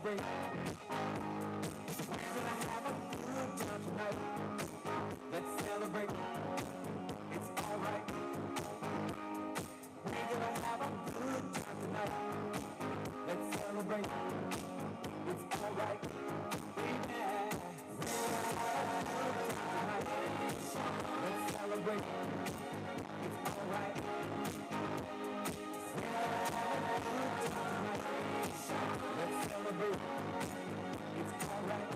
celebrate. We're gonna have a good time tonight. Let's celebrate. It's alright. We're gonna have a good time tonight. Let's celebrate. It's alright. Amen. We're gonna have a good time tonight. Let's celebrate. It's alright. We're gonna have a good time tonight. Let's celebrate. It's alright.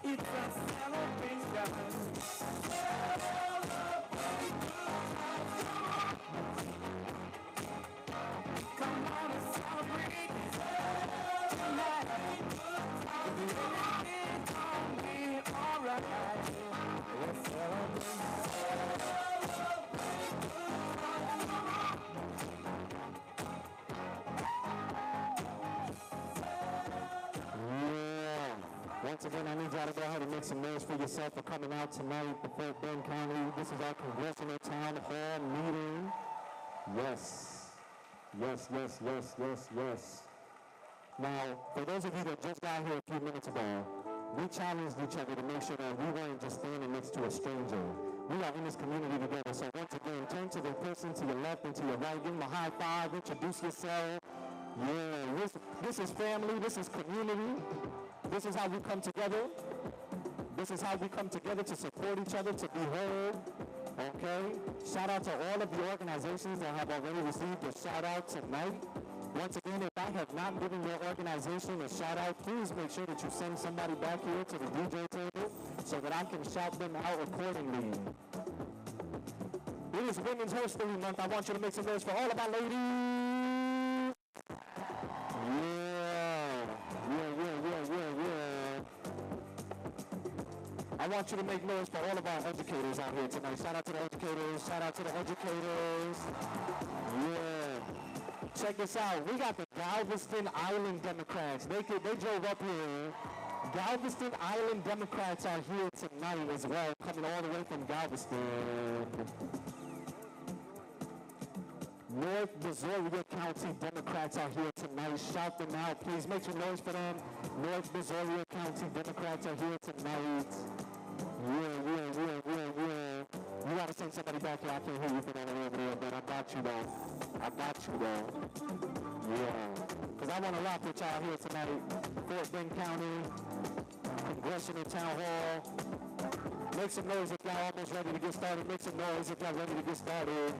It's a celebration. Come on and celebrate tonight. Everything's gonna be alright. Let's celebrate. Once again, I need y'all to go ahead and make some noise for yourself for coming out tonight to Fort Bend County. This is our Congressional Town Hall meeting. Yes. Yes, yes, yes, yes, yes. Now, for those of you that just got here a few minutes ago, we challenged each other to make sure that we weren't just standing next to a stranger. We are in this community together. So once again, turn to the person to your left and to your right. Give them a high five. Introduce yourself. Yeah, this is family. This is community. This is how we come together. This is how we come together to support each other, to be heard. Okay? Shout out to all of the organizations that have already received a shout out tonight. Once again, if I have not given your organization a shout out, please make sure that you send somebody back here to the DJ table so that I can shout them out accordingly. It is Women's History Month. I want you to make some noise for all of our ladies. I want you to make noise for all of our educators out here tonight. Shout out to the educators. Shout out to the educators. Yeah. Check this out. We got the Galveston Island Democrats. They drove up here. Galveston Island Democrats are here tonight as well, coming all the way from Galveston. North Missouri County Democrats are here tonight. Shout them out. Please make some noise for them. North Missouri County Democrats are here tonight. Yeah. You gotta send somebody back here. I can't hear you from over there, but I got you though. Yeah. Because I want to rock with y'all here tonight. Fort Bend County, Congressional Town Hall. Make some noise if y'all almost ready to get started. Make some noise if y'all ready to get started.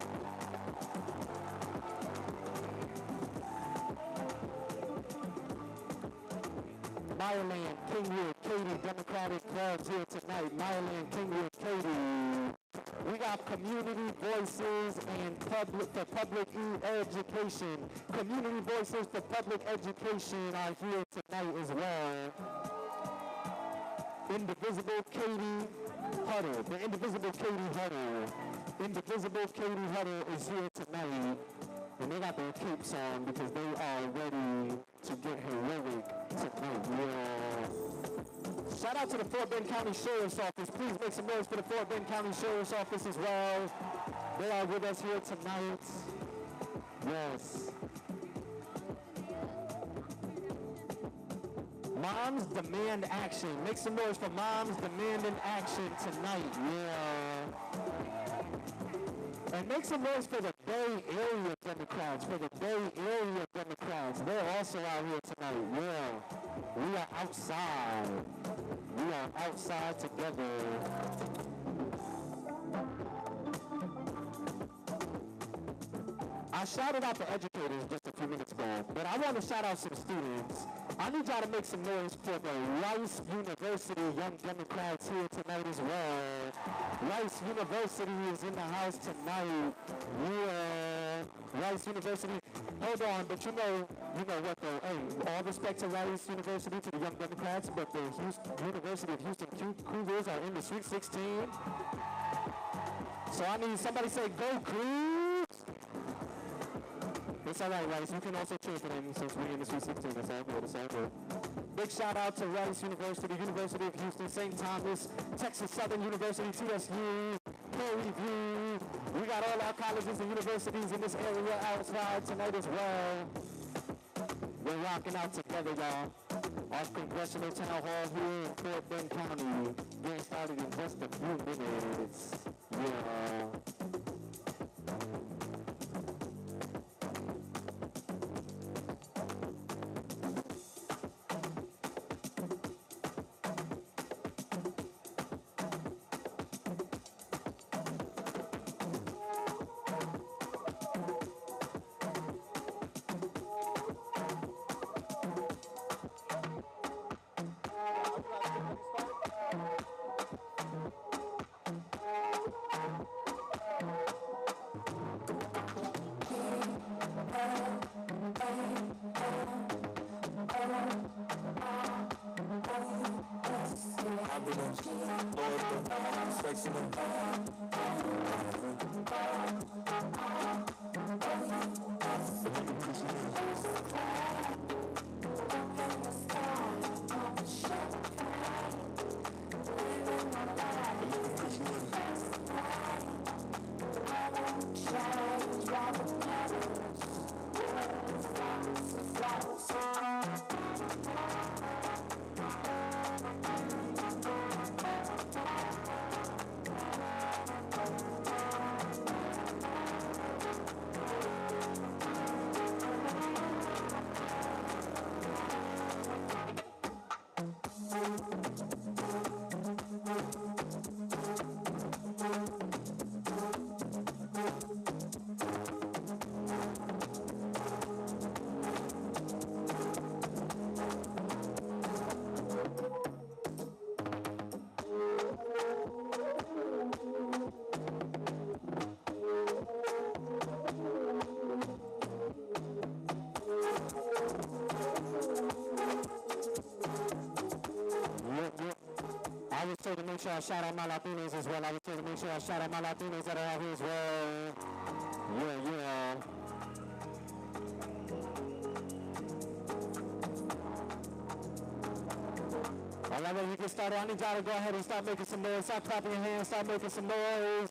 Maryland, Kingwood, Katy, Democratic clubs here tonight. Maryland, Kingwood, Katy. We got community voices and public education. Community voices for public education are here tonight as well. Indivisible Katy Huddle. The Indivisible Katy Huddle. Indivisible Katy Huddle is here tonight. And they got their capes on because they are ready to get heroic tonight. Yeah. Shout out to the Fort Bend County Sheriff's Office. Please make some noise for the Fort Bend County Sheriff's Office as well. They are with us here tonight. Yes. Moms Demand Action. Make some noise for Moms Demanding Action tonight. Yeah. And make some noise for the Bay Area Democrats, They're also out here tonight. Yeah. We are outside. Together. I shouted out the educators just a few minutes ago, but I want to shout out some students. I need y'all to make some noise for the Rice University Young Democrats here tonight as well. Rice University is in the house tonight. Yeah. on. Rice University. Hold on, but you know what though? Hey, all respect to Rice University, to the Young Democrats, but the University of Houston Cougars are in the Sweet 16. So I need somebody say, go Cougs! It's all right, Rice. You can also cheer for them since we're in the Sweet 16. It's all good. It's all good. Big shout out to Rice University, University of Houston, St. Thomas, Texas Southern University, TSU, Prairie View. We got all our colleges and universities in this area outside tonight as well. We're rocking out together, y'all. Our Congressional Town Hall here in Fort Bend County. Getting started in just a few minutes. Yeah. I was told to make sure I shout out my Latinos as well. I was told to make sure I shout out my Latinos that are out here as well. Yeah. All right, well, you can start. I need y'all to go ahead and start making some noise. Start clapping your hands. Start making some noise.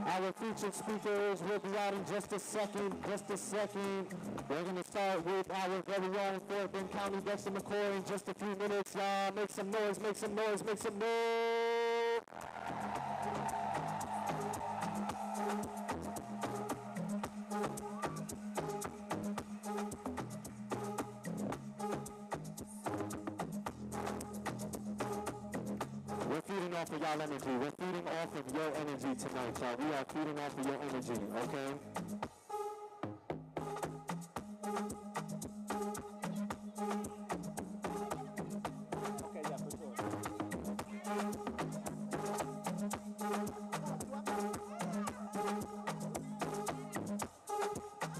Our featured speakers will be out in just a second. We're going to start with our very own Fort Bend County Dexter McCoy in just a few minutes. Y'all make some noise. We're feeding off of y'all energy. We're feeding off of your energy tonight, y'all. We are feeding off of your energy, okay?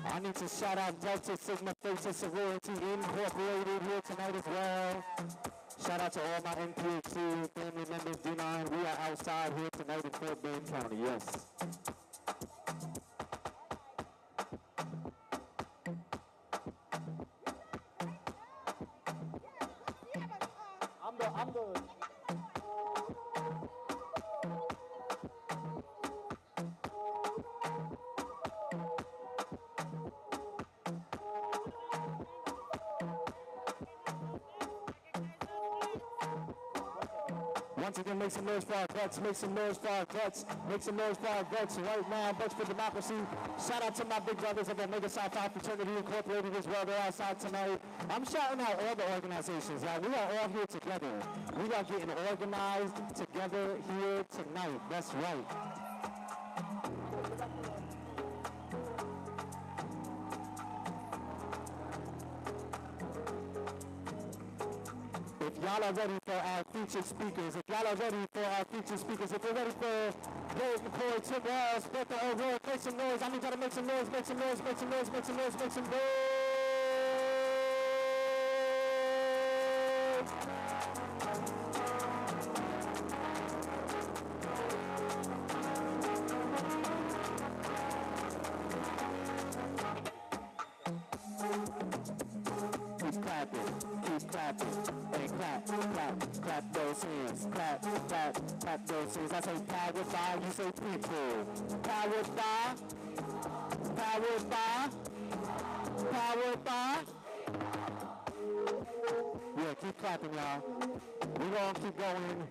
I need to shout out Delta Sigma Theta Sorority Incorporated here tonight as well. Shout out to all my NPHC family members, D9. We are outside here tonight in Fort Bend County, yes. I'm the Once again, make some noise for our vets, right now, Vets for Democracy. Shout out to my big brothers of Omega Psi Phi Fraternity Incorporated as well. They're outside tonight. I'm shouting out all the organizations, y'all. We are all here together. We are getting organized together here tonight. That's right. If y'all are ready for our featured speakers, if you're ready for Blake McCoy, Tim Walz, Beto, O'Rourke, make some noise. I need y'all to make some noise, make some noise, make some noise, make some noise, make some noise. Keep clapping, and clap those hands, clap those hands. I say powered by, you say people. Powered by. Yeah, keep clapping, y'all. We gonna keep going.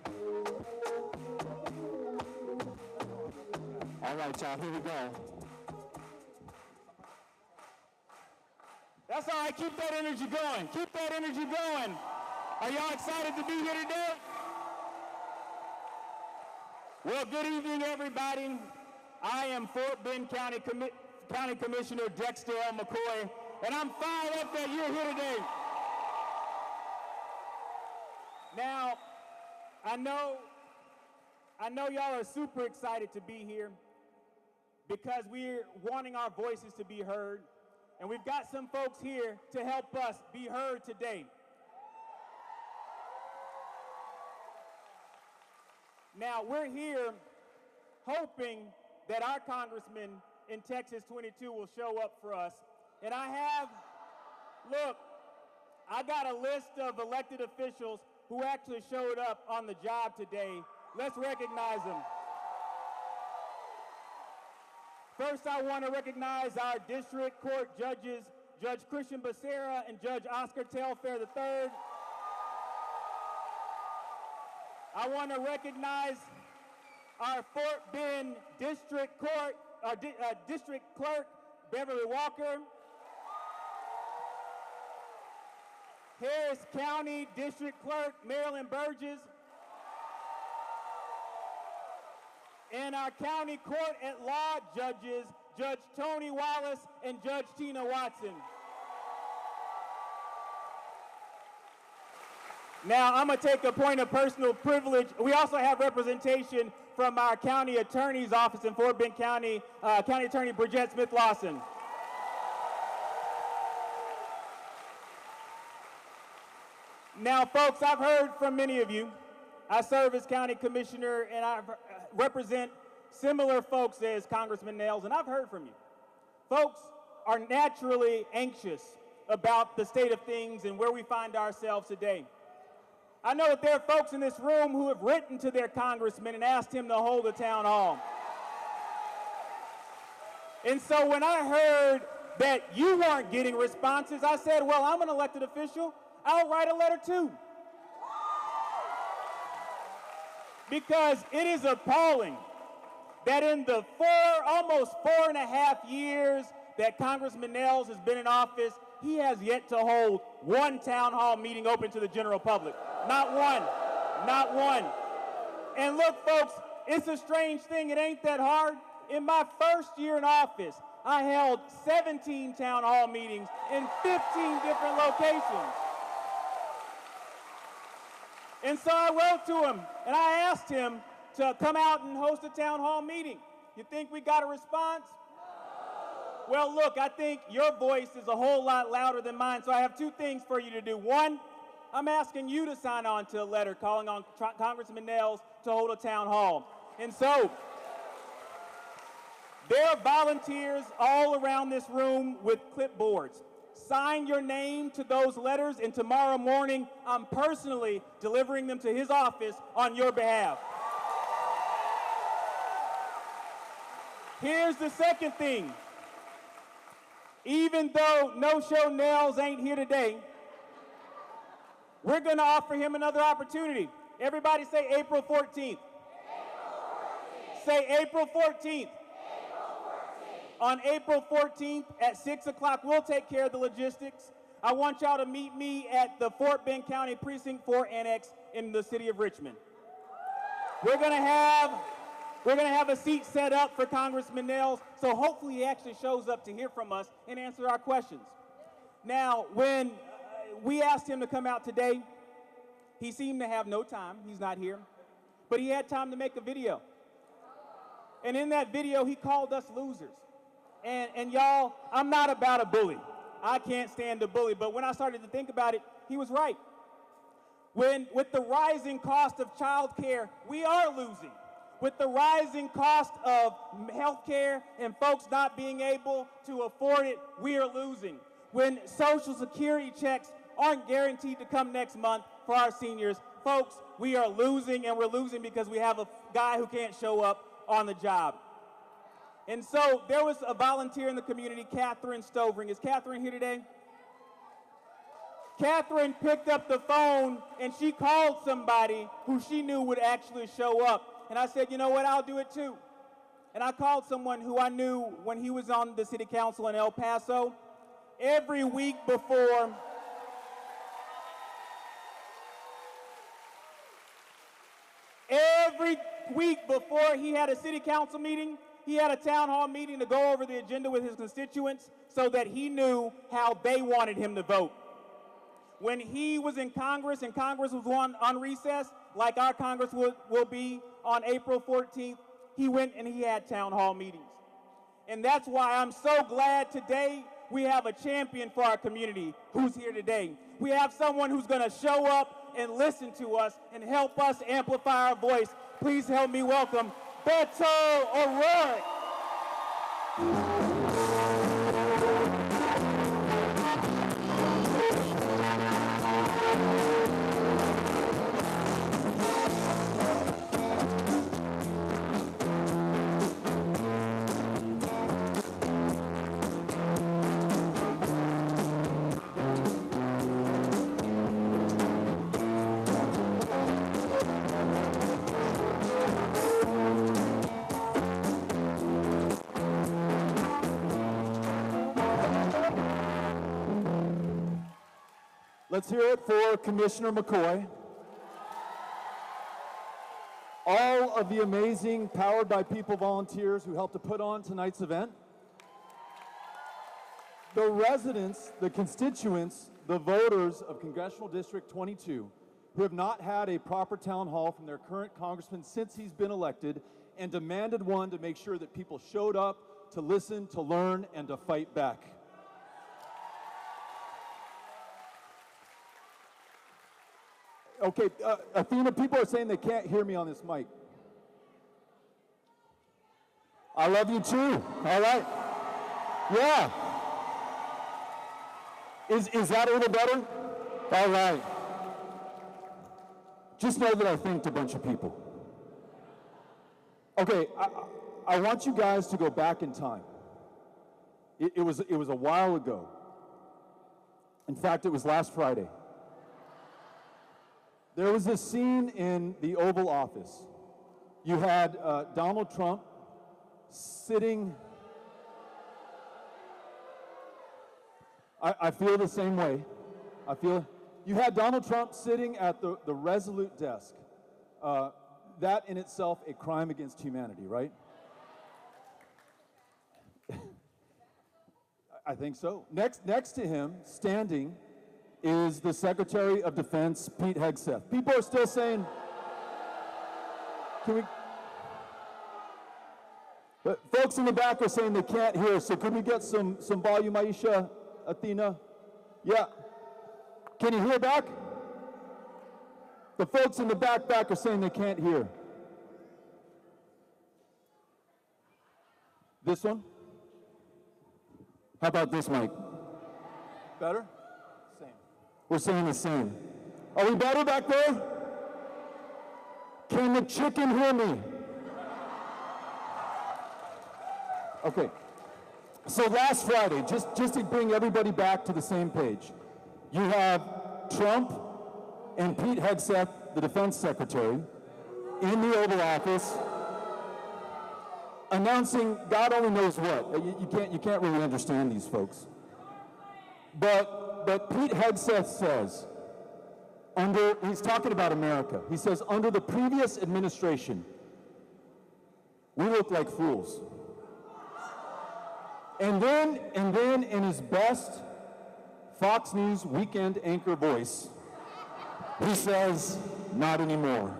All right, y'all, here we go. That's all right. Keep that energy going. Keep that energy going. Are y'all excited to be here today? Well, good evening, everybody. I am Fort Bend County Commissioner Dexter L. McCoy, and I'm fired up that you're here today. Now, I know y'all are super excited to be here because we're wanting our voices to be heard. And we've got some folks here to help us be heard today. Now, we're here hoping that our congressman in Texas 22 will show up for us. And I got a list of elected officials who actually showed up on the job today. Let's recognize them. First, I want to recognize our district court judges, Judge Christian Becerra and Judge Oscar Telfair III. I want to recognize our Fort Bend District Court, District Clerk, Beverly Walker. Harris County District Clerk, Marilyn Burgess. And our county court at law judges, Judge Tony Wallace and Judge Tina Watson. Now, I'm going to take a point of personal privilege. We also have representation from our county attorney's office in Fort Bend County, County Attorney Bridgette Smith-Lawson. Now, folks, I've heard from many of you. I serve as county commissioner, and I represent similar folks as Congressman Nails, and I've heard from you. Folks are naturally anxious about the state of things and where we find ourselves today. I know that there are folks in this room who have written to their congressman and asked him to hold a town hall. And so when I heard that you weren't getting responses, I said, well, I'm an elected official. I'll write a letter too. Because it is appalling that in the almost 4.5 years that Congressman Nails has been in office, he has yet to hold one town hall meeting open to the general public. Not one. Not one. And look, folks, it's a strange thing. It ain't that hard. In my first year in office, I held 17 town hall meetings in 15 different locations. And so I wrote to him, and I asked him to come out and host a town hall meeting. You think we got a response? No. Well, look, I think your voice is a whole lot louder than mine, so I have two things for you to do. One, I'm asking you to sign on to a letter calling on Congressman Nails to hold a town hall. And so there are volunteers all around this room with clipboards. Sign your name to those letters, and tomorrow morning, I'm personally delivering them to his office on your behalf. Here's the second thing. Even though No-Show Nails ain't here today, we're going to offer him another opportunity. Everybody say April 14th. April 14th. Say April 14th. On April 14th at 6 o'clock, we'll take care of the logistics. I want y'all to meet me at the Fort Bend County Precinct 4 Annex in the city of Richmond. We're gonna have a seat set up for Congressman Nails, so hopefully he actually shows up to hear from us and answer our questions. Now, when we asked him to come out today, He seemed to have no time. He's not here. But he had time to make a video. And in that video, he called us losers. And y'all, I'm not about a bully. I can't stand a bully. But when I started to think about it, he was right. With the rising cost of child care, we are losing. With the rising cost of health care and folks not being able to afford it, we are losing. When Social Security checks aren't guaranteed to come next month for our seniors, folks, we are losing, and we're losing because we have a guy who can't show up on the job. And so there was a volunteer in the community, Catherine Stovring. Is Catherine here today? Catherine picked up the phone and she called somebody who she knew would actually show up. And I said, you know what, I'll do it too. And I called someone who I knew when he was on the city council in El Paso. Every week before he had a city council meeting, he had a town hall meeting to go over the agenda with his constituents so that he knew how they wanted him to vote. When he was in Congress and Congress was on recess, like our Congress will be on April 14th, he went and he had town hall meetings. And that's why I'm so glad today we have a champion for our community who's here today. We have someone who's going to show up and listen to us and help us amplify our voice. Please help me welcome Beto O'Rourke. Let's hear it for Commissioner McCoy. All of the amazing Powered by People volunteers who helped to put on tonight's event. The residents, the constituents, the voters of Congressional District 22 who have not had a proper town hall from their current congressman since he's been elected and demanded one to make sure that people showed up to listen, to learn, and to fight back. Okay, Athena, people are saying they can't hear me on this mic. I love you too. All right. Yeah. Is that a little better? All right. Just know that I thanked a bunch of people. Okay, I want you guys to go back in time. It was a while ago. In fact, it was last Friday. There was this scene in the Oval Office. You had Donald Trump sitting. I feel the same way. You had Donald Trump sitting at the Resolute desk. That in itself a crime against humanity, right? I think so. Next to him, standing, is the Secretary of Defense, Pete Hegseth. People are still saying, but folks in the back are saying they can't hear, so could we get some volume, Aisha, Athena? Yeah. Can you hear back? The folks in the back are saying they can't hear. This one? How about this mic? Better? We're saying the same. Are we better back there? Can the chicken hear me? Okay. So last Friday, just to bring everybody back to the same page, you have Trump and Pete Hegseth, the Defense Secretary, in the Oval Office, announcing God only knows what. You can't really understand these folks. But Pete Hegseth says, he's talking about America. He says, under the previous administration, we look like fools. And then in his best Fox News weekend anchor voice, He says, not anymore.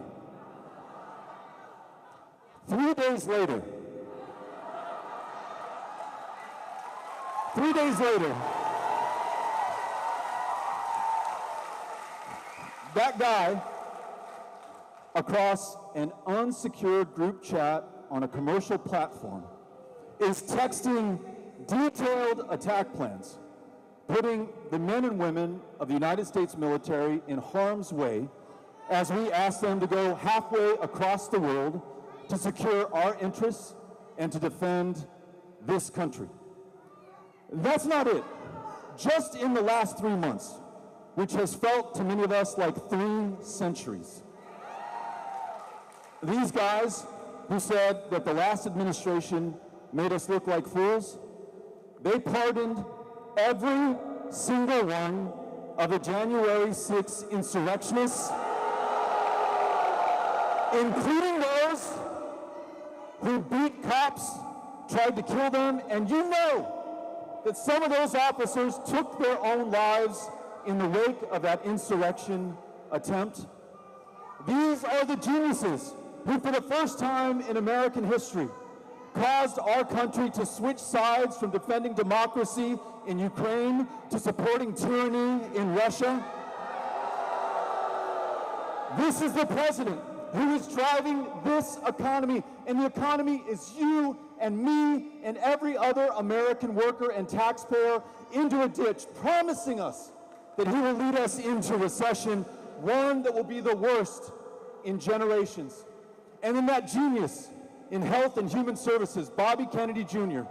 3 days later, that guy across an unsecured group chat on a commercial platform is texting detailed attack plans, putting the men and women of the United States military in harm's way as we ask them to go halfway across the world to secure our interests and to defend this country. That's not it. Just in the last 3 months, which has felt to many of us like 3 centuries, these guys who said that the last administration made us look like fools, they pardoned every single one of the January 6th insurrectionists, including those who beat cops, tried to kill them, and you know that some of those officers took their own lives in the wake of that insurrection attempt. These are the geniuses who, for the first time in American history, caused our country to switch sides from defending democracy in Ukraine to supporting tyranny in Russia. This is the president who is driving this economy, and the economy is you and me and every other American worker and taxpayer into a ditch, promising us that he will lead us into recession, one that will be the worst in generations. And then that genius in health and human services, Bobby Kennedy Jr.,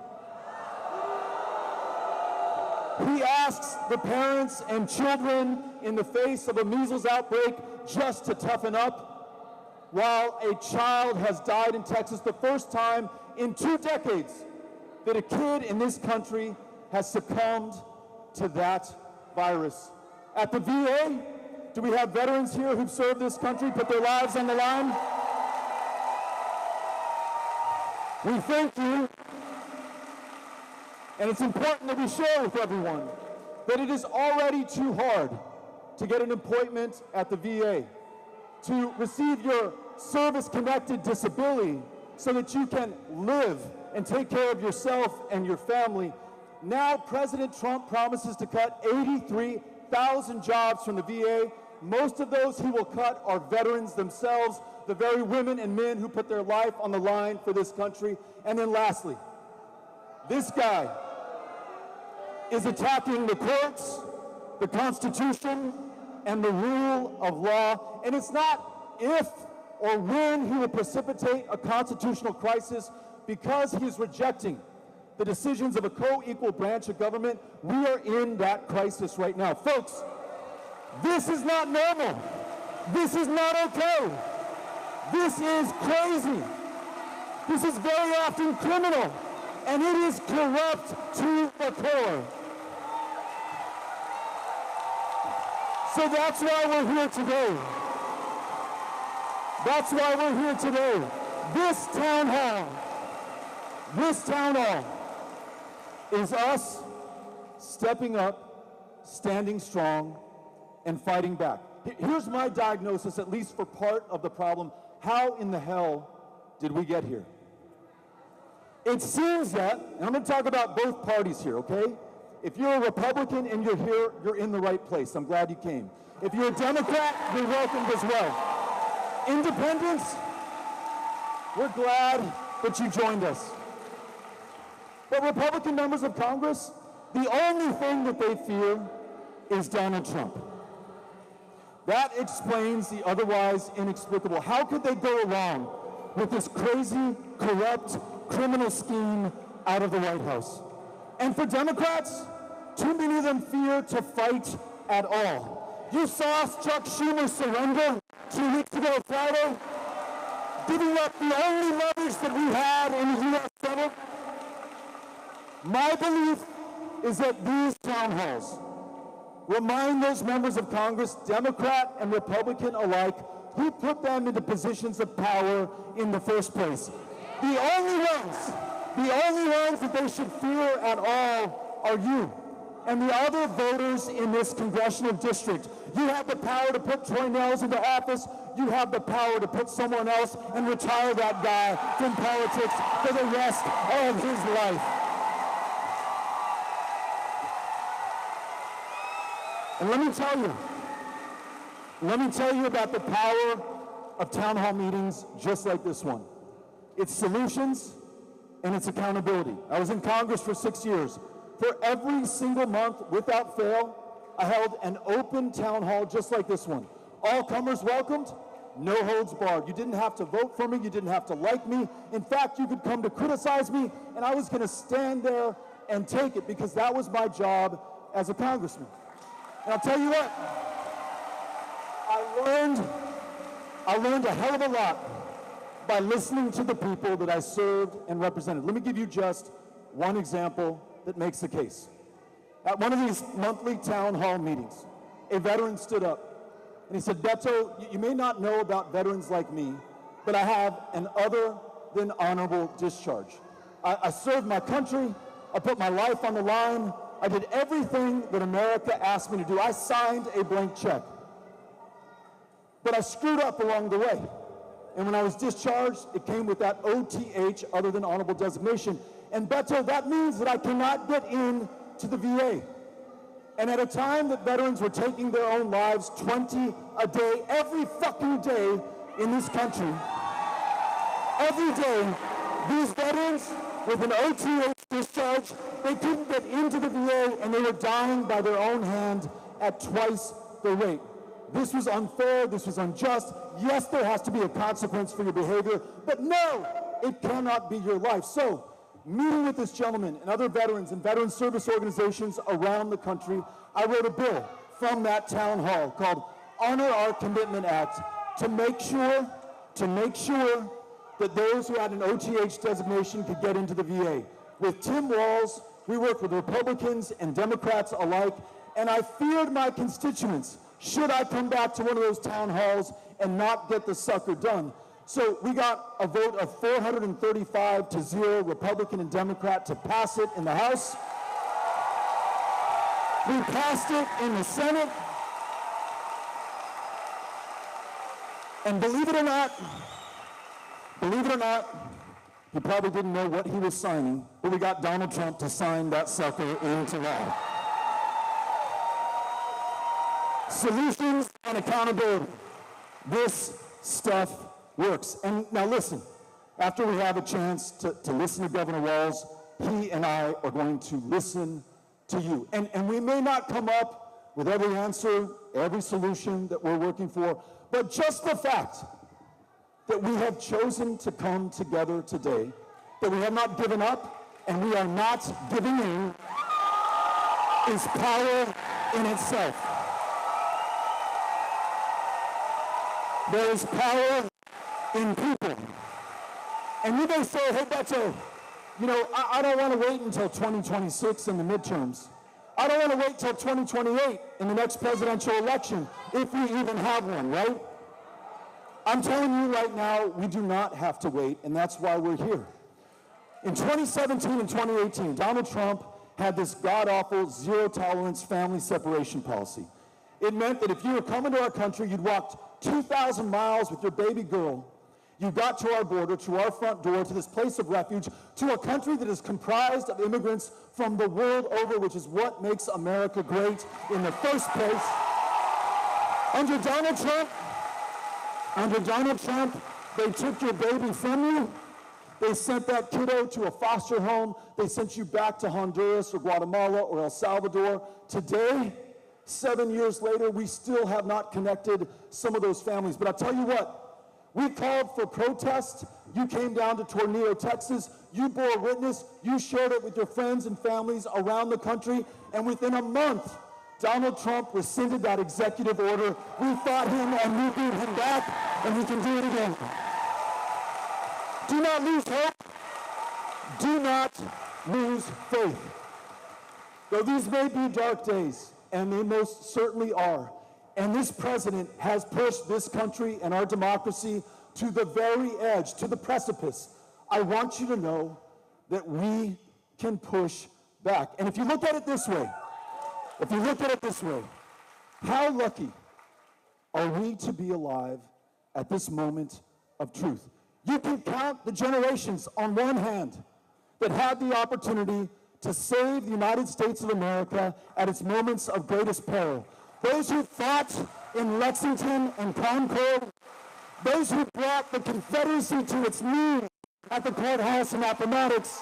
he asks the parents and children in the face of a measles outbreak just to toughen up, while a child has died in Texas, the first time in 2 decades that a kid in this country has succumbed to that virus. At the VA, do we have veterans here who've served this country, put their lives on the line? We thank you, and it's important that we share with everyone that it is already too hard to get an appointment at the VA, to receive your service-connected disability so that you can live and take care of yourself and your family. Now President Trump promises to cut 83,000 jobs from the VA. Most of those he will cut are veterans themselves, the very women and men who put their life on the line for this country. And then lastly, this guy is attacking the courts, the Constitution, and the rule of law. And it's not if or when he will precipitate a constitutional crisis, because he is rejecting the decisions of a co-equal branch of government. We are in that crisis right now. Folks, this is not normal. This is not okay. This is crazy. This is very often criminal, and it is corrupt to the core. So that's why we're here today. That's why we're here today. This town hall is us stepping up, standing strong, and fighting back. Here's my diagnosis, at least for part of the problem. How in the hell did we get here? It seems that, and I'm going to talk about both parties here, okay? If you're a Republican and you're here, you're in the right place. I'm glad you came. If you're a Democrat, you're welcomed as well. Independents, we're glad that you joined us. But Republican members of Congress, the only thing that they fear is Donald Trump. That explains the otherwise inexplicable. How could they go along with this crazy, corrupt, criminal scheme out of the White House? And for Democrats, too many of them fear to fight at all. You saw Chuck Schumer surrender 2 weeks ago Friday, giving up the only leverage that we had in the U.S. Senate. My belief is that these town halls remind those members of Congress, Democrat and Republican alike, who put them into positions of power in the first place. The only ones that they should fear at all are you. and the other voters in this congressional district. You have the power to put Troy Nehls into office. You have the power to put someone else and retire that guy from politics for the rest of his life. And let me tell you about the power of town hall meetings just like this one. It's solutions and it's accountability. I was in Congress for 6 years. For every single month, without fail, I held an open town hall just like this one. All comers welcomed, no holds barred. You didn't have to vote for me, you didn't have to like me. In fact, you could come to criticize me, and I was gonna stand there and take it because that was my job as a congressman. And I'll tell you what, I learned a hell of a lot by listening to the people that I served and represented. Let me give you just one example that makes the case. At one of these monthly town hall meetings, a veteran stood up and he said, Beto, you may not know about veterans like me, but I have an other than honorable discharge. I served my country, I put my life on the line, I did everything that America asked me to do. I signed a blank check. But I screwed up along the way. And when I was discharged, it came with that OTH, other than honorable designation. And Beto, that means that I cannot get in to the VA. And at a time that veterans were taking their own lives, 20 a day, every fucking day in this country, every day, these veterans with an OTH discharge, they couldn't get into the VA and they were dying by their own hand at twice the rate. This was unfair, this was unjust. Yes, there has to be a consequence for your behavior, but no, it cannot be your life. So, meeting with this gentleman and other veterans and veteran service organizations around the country, I wrote a bill from that town hall called Honor Our Commitment Act to make sure that those who had an OTH designation could get into the VA. With Tim Walz, we worked with Republicans and Democrats alike, and I feared my constituents should I come back to one of those town halls and not get the sucker done. So we got a vote of 435 to 0, Republican and Democrat, to pass it in the House. We passed it in the Senate. And believe it or not, he probably didn't know what he was signing, but we got Donald Trump to sign that sucker into law. Solutions and accountability. This stuff works. And now listen, after we have a chance to listen to Governor Walz, he and I are going to listen to you. And we may not come up with every answer, every solution that we're working for, but just the fact that we have chosen to come together today, that we have not given up, and we are not giving in, is power in itself. There is power in people. And you may say, hey, Beto, you know, I don't want to wait until 2026 in the midterms. I don't want to wait till 2028 in the next presidential election, if we even have one, right? I'm telling you right now, we do not have to wait, and that's why we're here. In 2017 and 2018, Donald Trump had this god-awful zero-tolerance family separation policy. It meant that if you were coming to our country, you'd walked 2,000 miles with your baby girl. You got to our border, to our front door, to this place of refuge, to a country that is comprised of immigrants from the world over, which is what makes America great in the first place. Under Donald Trump, they took your baby from you. They sent that kiddo to a foster home. They sent you back to Honduras or Guatemala or El Salvador. Today, 7 years later, we still have not connected some of those families. But I'll tell you what, we called for protest. You came down to Tornillo, Texas. You bore witness. You shared it with your friends and families around the country. And within a month, Donald Trump rescinded that executive order. We fought him and we beat him back, and we can do it again. Do not lose hope. Do not lose faith. Though these may be dark days, and they most certainly are, and this president has pushed this country and our democracy to the very edge, to the precipice, I want you to know that we can push back. And if you look at it this way, If you look at it this way, how lucky are we to be alive at this moment of truth? You can count the generations on one hand that had the opportunity to save the United States of America at its moments of greatest peril. Those who fought in Lexington and Concord, those who brought the Confederacy to its knees at the courthouse in Appomattox,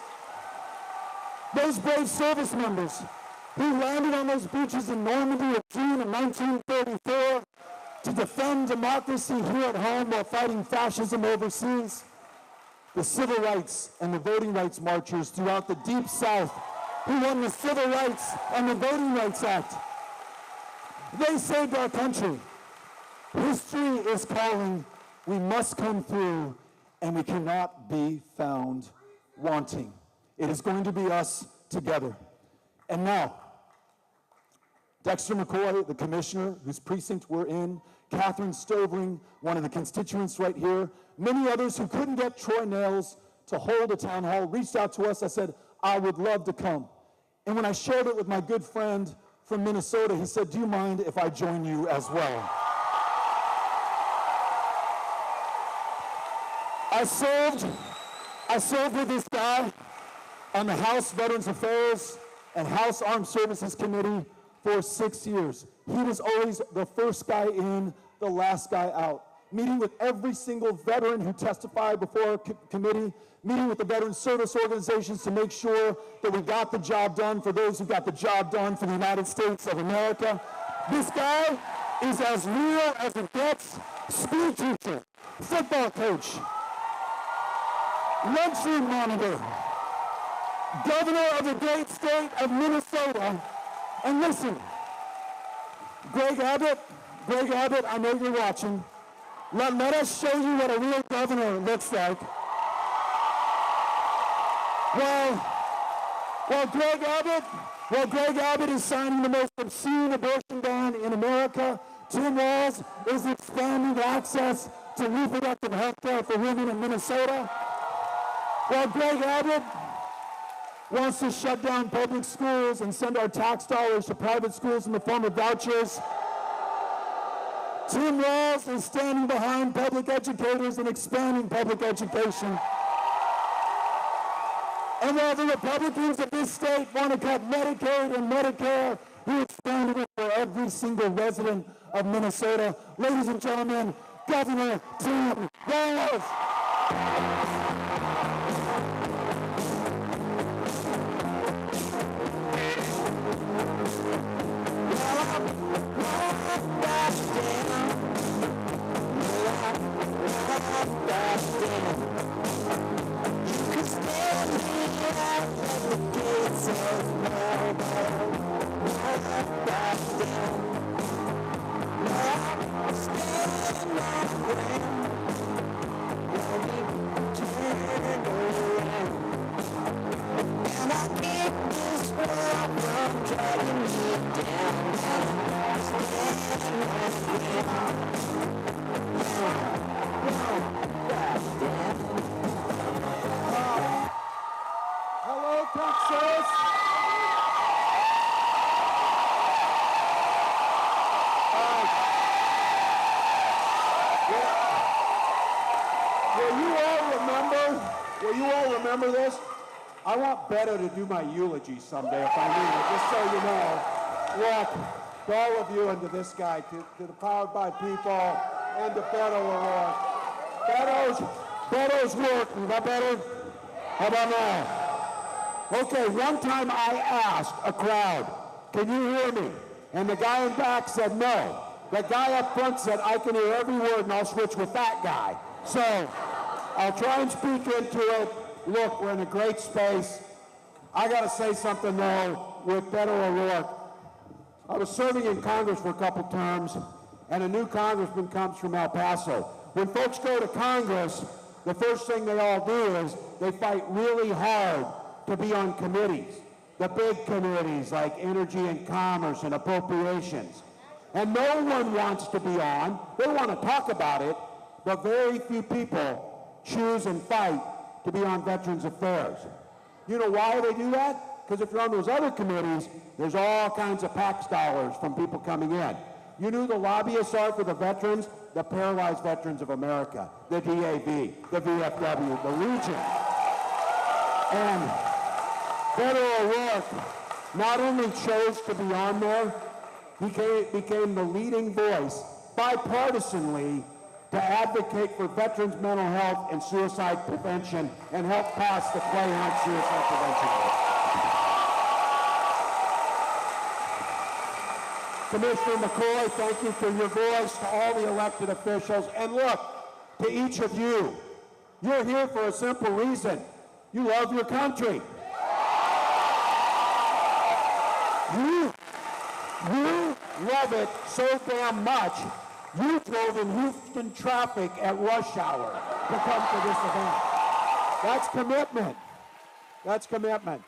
those brave service members who landed on those beaches in Normandy in June of 1934 to defend democracy here at home while fighting fascism overseas, the civil rights and the voting rights marchers throughout the Deep South who won the Civil Rights and the Voting Rights Act. They saved our country. History is calling. We must come through, and we cannot be found wanting. It is going to be us together. And now, Dexter McCoy, the commissioner whose precinct we're in, Catherine Stovering, one of the constituents right here, many others who couldn't get Troy Nails to hold a town hall, reached out to us. I said, I would love to come. And when I shared it with my good friend from Minnesota, he said, do you mind if I join you as well? I served with this guy on the House Veterans Affairs and House Armed Services Committee for 6 years. He was always the first guy in, the last guy out. Meeting with every single veteran who testified before our committee, meeting with the veteran service organizations to make sure that we got the job done for those who got the job done for the United States of America. This guy is as real as it gets. School teacher, football coach, lunchroom monitor, governor of the great state of Minnesota. And listen, Greg Abbott, I know you're watching. Let us show you what a real governor looks like. While Greg Abbott is signing the most obscene abortion ban in America, Tim Walz is expanding access to reproductive health care for women in Minnesota. While Greg Abbott wants to shut down public schools and send our tax dollars to private schools in the form of vouchers, Tim Walz is standing behind public educators and expanding public education. And while the Republicans of this state want to cut Medicaid and Medicare, he expanded it for every single resident of Minnesota. Ladies and gentlemen, Governor Tim Walz. Hello, Texas. Will you all remember this? I want Beto to do my eulogy someday if I need it, just so you know. Look, to all of you and to this guy, to the Powered by People and to Beto O'Rourke. Beto's work, is that better? How about now? Okay, one time I asked a crowd, can you hear me? And the guy in back said no. The guy up front said, I can hear every word and I'll switch with that guy. So, I'll try and speak into it. Look, we're in a great space. I got to say something, though, with Beto O'Rourke. I was serving in Congress for a couple terms, and a new congressman comes from El Paso. When folks go to Congress, the first thing they all do is they fight really hard to be on committees, the big committees like Energy and Commerce and Appropriations. And no one wants to be on. They want to talk about it, but very few people choose and fight to be on Veterans Affairs. You know why they do that? Because if you're on those other committees, there's all kinds of PAX dollars from people coming in. You knew the lobbyists are for the veterans? The Paralyzed Veterans of America, the DAV, the VFW, the Legion. And Beto O'Rourke not only chose to be on there, he became the leading voice, bipartisanly, to advocate for veterans' mental health and suicide prevention and help pass the Clay Hunt Suicide Prevention Act. Commissioner McCoy, thank you for your voice, to all the elected officials. And look, to each of you, you're here for a simple reason. You love your country. You love it so damn much, you drove in Houston traffic at rush hour to come to this event. That's commitment. That's commitment.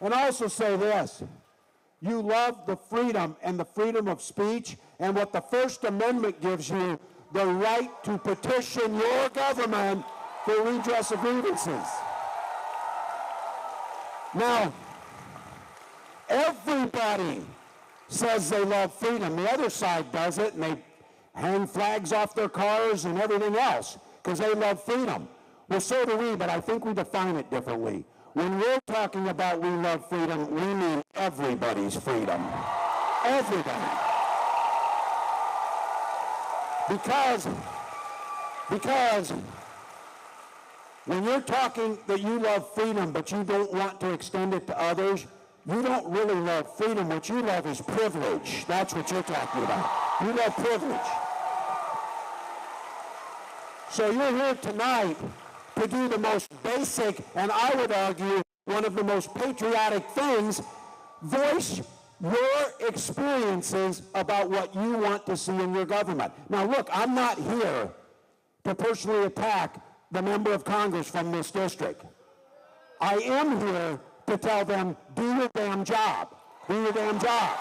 And I also say this. You love the freedom and the freedom of speech, and what the First Amendment gives you, the right to petition your government for redress of grievances. Now, everybody says they love freedom. The other side does it, and they hang flags off their cars and everything else because they love freedom. Well, so do we, but I think we define it differently. When we're talking about we love freedom, we mean everybody's freedom. Everybody. Because when you're talking that you love freedom but you don't want to extend it to others, you don't really love freedom. What you love is privilege. That's what you're talking about. You love privilege. So you're here tonight to do the most basic, and I would argue, one of the most patriotic things, voice your experiences about what you want to see in your government. Now look, I'm not here to personally attack the member of Congress from this district. I am here to tell them, do your damn job. Do your damn job.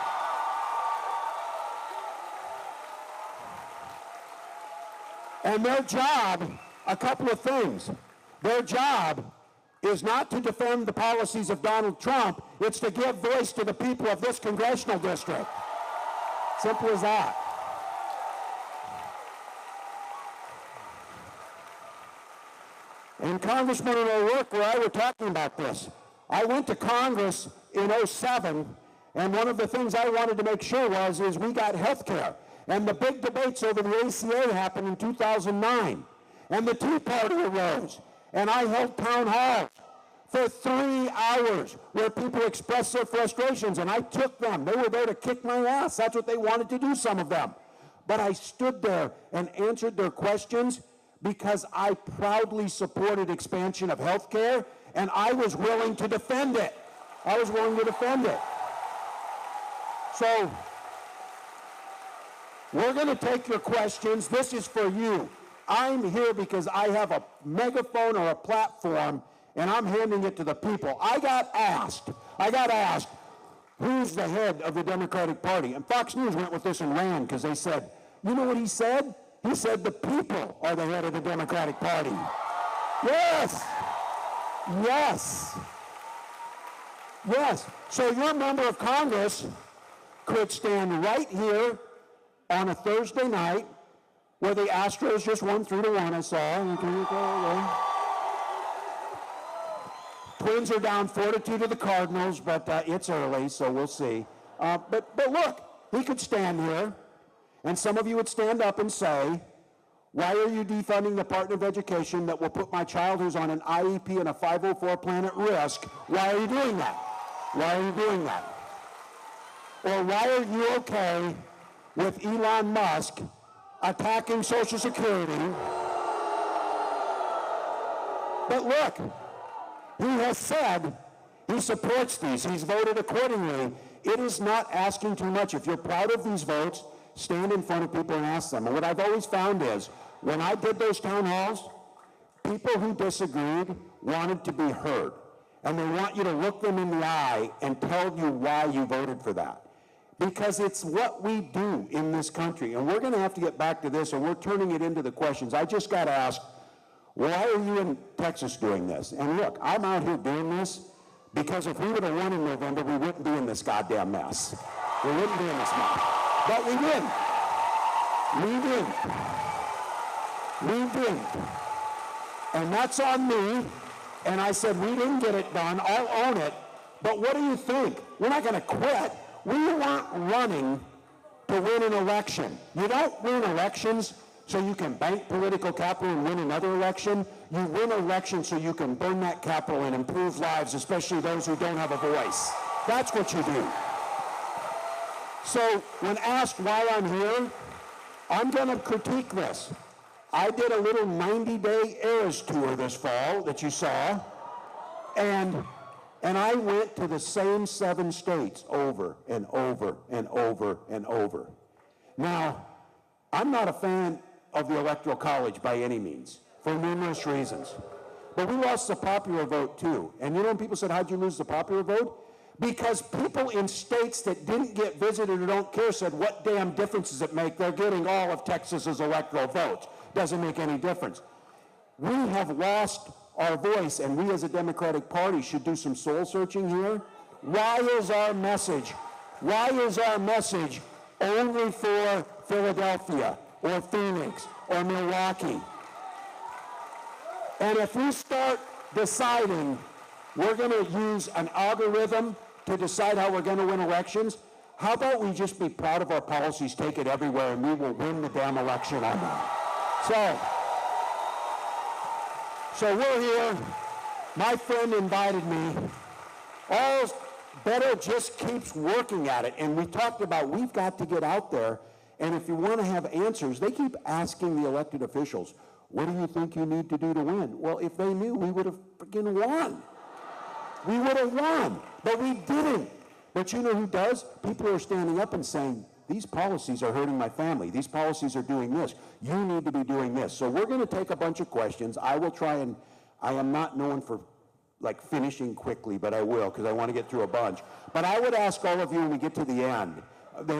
And their job, a couple of things. Their job is not to defend the policies of Donald Trump, it's to give voice to the people of this congressional district. Simple as that. And Congressman O'Rourke and I were talking about this. I went to Congress in 2007, and one of the things I wanted to make sure is we got health care. And the big debates over the ACA happened in 2009. And the Tea Party arose. And I held town halls for 3 hours where people expressed their frustrations, and I took them. They were there to kick my ass. That's what they wanted to do, some of them. But I stood there and answered their questions because I proudly supported expansion of health care, and I was willing to defend it. I was willing to defend it. So, we're going to take your questions. This is for you. I'm here because I have a megaphone or a platform, and I'm handing it to the people. I got asked, who's the head of the Democratic Party? And Fox News went with this and ran because they said, you know what he said? He said the people are the head of the Democratic Party. Yes. Yes. Yes. So your member of Congress could stand right here on a Thursday night where the Astros just won 3-1, I saw. Twins are down 4-2 to the Cardinals, but it's early, so we'll see. But look, he could stand here, and some of you would stand up and say, why are you defunding the Department of Education that will put my child who's on an IEP and a 504 plan at risk? Why are you doing that? Why are you doing that? Or why are you okay with Elon Musk attacking Social Security? But look, he has said he supports these. He's voted accordingly. It is not asking too much. If you're proud of these votes, stand in front of people and ask them. And what I've always found is, when I did those town halls, people who disagreed wanted to be heard. And they want you to look them in the eye and tell you why you voted for that. Because it's what we do in this country. And we're going to have to get back to this, and we're turning it into the questions. I just got asked, why are you in Texas doing this? And look, I'm out here doing this Because if we would have won in November, we wouldn't be in this goddamn mess. We wouldn't be in this mess. But we didn't. We didn't. We didn't. And that's on me. And I said, we didn't get it done. I'll own it. But what do you think? We're not going to quit. We weren't running to win an election. You don't win elections so you can bank political capital and win another election. You win elections so you can burn that capital and improve lives, especially those who don't have a voice. That's what you do. So when asked why I'm here, I'm going to critique this. I did a little 90-day Eras tour this fall that you saw, and I went to the same 7 states over and over and over and over. Now, I'm not a fan of the Electoral College by any means, for numerous reasons. But we lost the popular vote too. And you know when people said, how'd you lose the popular vote? Because people in states that didn't get visited or don't care said, what damn difference does it make? They're getting all of Texas's electoral votes. Doesn't make any difference. We have lost our voice, and we as a Democratic Party should do some soul searching here. Why is our message only for Philadelphia or Phoenix or Milwaukee? And if we start deciding we're going to use an algorithm to decide how we're going to win elections, how about we just be proud of our policies, take it everywhere, and we will win the damn election on that. So we're here. My friend invited me. Beto just keeps working at it. And we talked about we've got to get out there. And if you want to have answers, they keep asking the elected officials, what do you think you need to do to win? Well, if they knew, we would have freaking won. We would have won. But we didn't. But you know who does? People are standing up and saying, these policies are hurting my family. These policies are doing this. You need to be doing this. So we're going to take a bunch of questions. I will try and, I am not known for like finishing quickly, but I will because I want to get through a bunch. But I would ask all of you when we get to the end.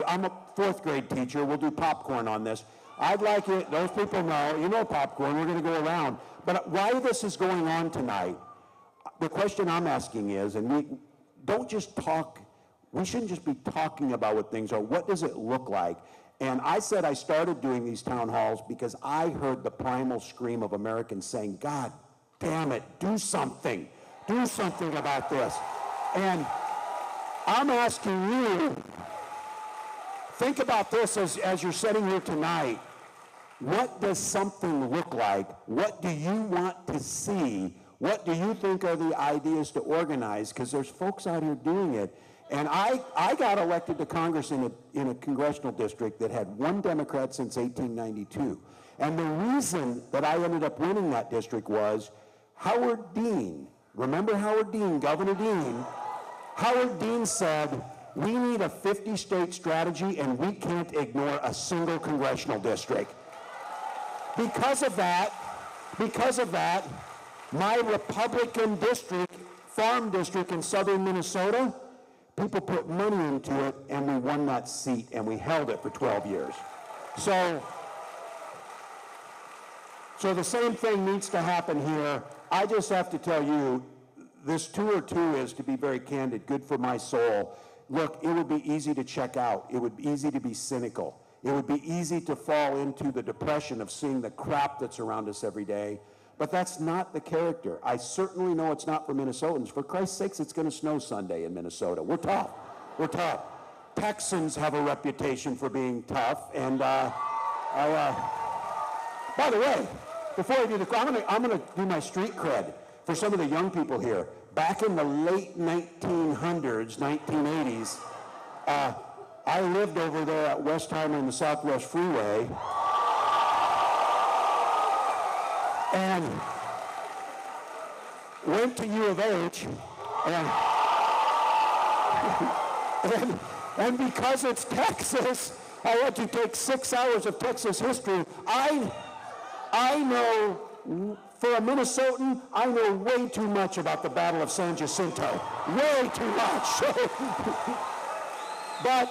I'm a 4th grade teacher. We'll do popcorn on this. I'd like it, those people know, you know popcorn, we're going to go around. But why this is going on tonight, the question I'm asking is, and we don't just talk, we shouldn't just be talking about what things are. What does it look like? And I said I started doing these town halls because I heard the primal scream of Americans saying, God damn it, do something. Do something about this. And I'm asking you, think about this as you're sitting here tonight. What does something look like? What do you want to see? What do you think are the ideas to organize? Because there's folks out here doing it. And I got elected to Congress in a congressional district that had 1 Democrat since 1892. And the reason that I ended up winning that district was Howard Dean. Remember Howard Dean, Governor Dean? Howard Dean said, we need a 50-state strategy and we can't ignore a single congressional district. Because of that, my Republican district, farm district in southern Minnesota, people put money into it, and we won that seat, and we held it for 12 years. So the same thing needs to happen here. I just have to tell you, this tour too is, to be very candid, good for my soul. Look, it would be easy to check out. It would be easy to be cynical. It would be easy to fall into the depression of seeing the crap that's around us every day. But that's not the character. I certainly know it's not for Minnesotans. For Christ's sakes, it's going to snow Sunday in Minnesota. We're tough. We're tough. Texans have a reputation for being tough. And by the way, before I do the, I'm going to do my street cred for some of the young people here. Back in the late 1900s, 1980s, I lived over there at Westheimer in the Southwest Freeway. And went to U of H, and because it's Texas, I had to take 6 hours of Texas history. I know, for a Minnesotan, I know way too much about the Battle of San Jacinto. Way too much. But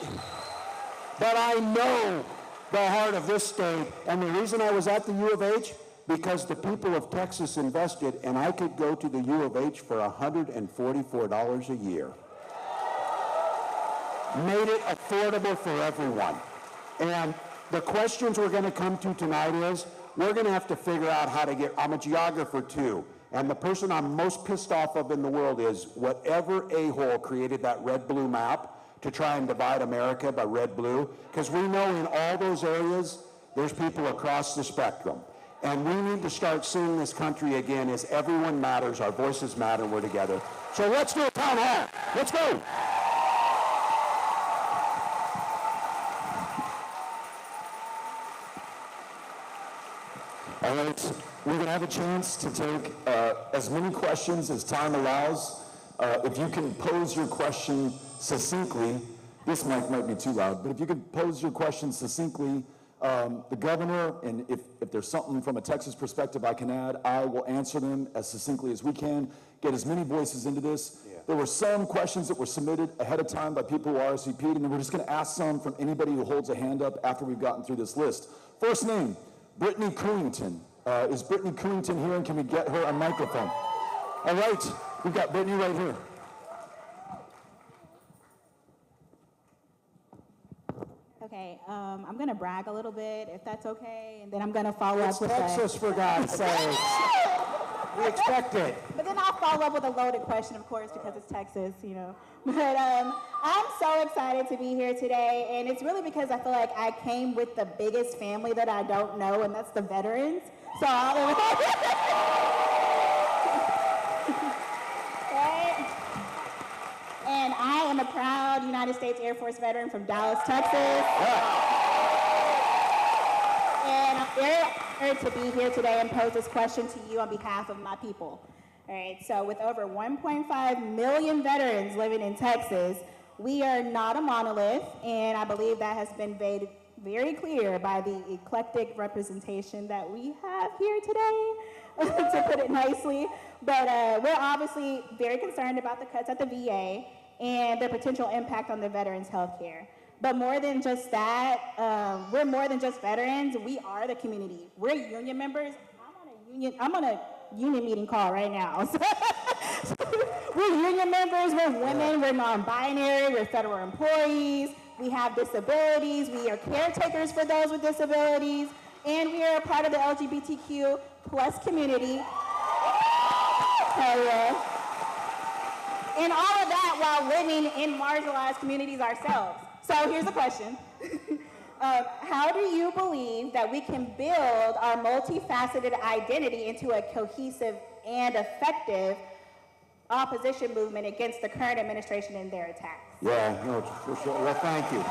I know the heart of this state, and the reason I was at the U of H, because the people of Texas invested, and I could go to the U of H for $144 a year. Made it affordable for everyone. And the questions we're going to come to tonight is, we're going to have to figure out how to get, I'm a geographer too, and the person I'm most pissed off of in the world is whatever a-hole created that red-blue map to try and divide America by red-blue, because we know in all those areas, there's people across the spectrum. And we need to start seeing this country again as everyone matters, our voices matter, we're together. So let's do a town hall. Let's go. All right, we're going to have a chance to take as many questions as time allows. If you can pose your question succinctly, this mic might be too loud, but if you could pose your question succinctly, the governor, and if there's something from a Texas perspective I can add, I will answer them as succinctly as we can, get as many voices into this. Yeah. There were some questions that were submitted ahead of time by people who RSVP'd, and then we're just going to ask some from anybody who holds a hand up after we've gotten through this list. First name, Brittany Cooington. Is Brittany Cooington here, and can we get her a microphone? All right, we've got Brittany right here. Okay, I'm going to brag a little bit, if that's okay, and then I'm going to follow up with Texas, for God's sake. We expect it. But then I'll follow up with a loaded question, of course, because it's Texas, you know. But I'm so excited to be here today, and it's really because I feel like I came with the biggest family that I don't know, and that's the veterans. So right? And I am a proud United States Air Force veteran from Dallas, Texas. And I'm very honored to be here today and pose this question to you on behalf of my people. All right, so with over 1.5 million veterans living in Texas, we are not a monolith, and I believe that has been made very clear by the eclectic representation that we have here today, to put it nicely. But we're obviously very concerned about the cuts at the VA and their potential impact on the veterans' health care. But more than just that, we're more than just veterans. We are the community. We're union members. I'm on a union meeting call right now. So we're union members, we're women, we're non-binary, we're federal employees, we have disabilities, we are caretakers for those with disabilities, and we are a part of the LGBTQ plus community. Hell yeah. And all of that while living in marginalized communities ourselves. So here's the question. How do you believe that we can build our multifaceted identity into a cohesive and effective opposition movement against the current administration and their attacks? Yeah, no, for sure. Well, thank you.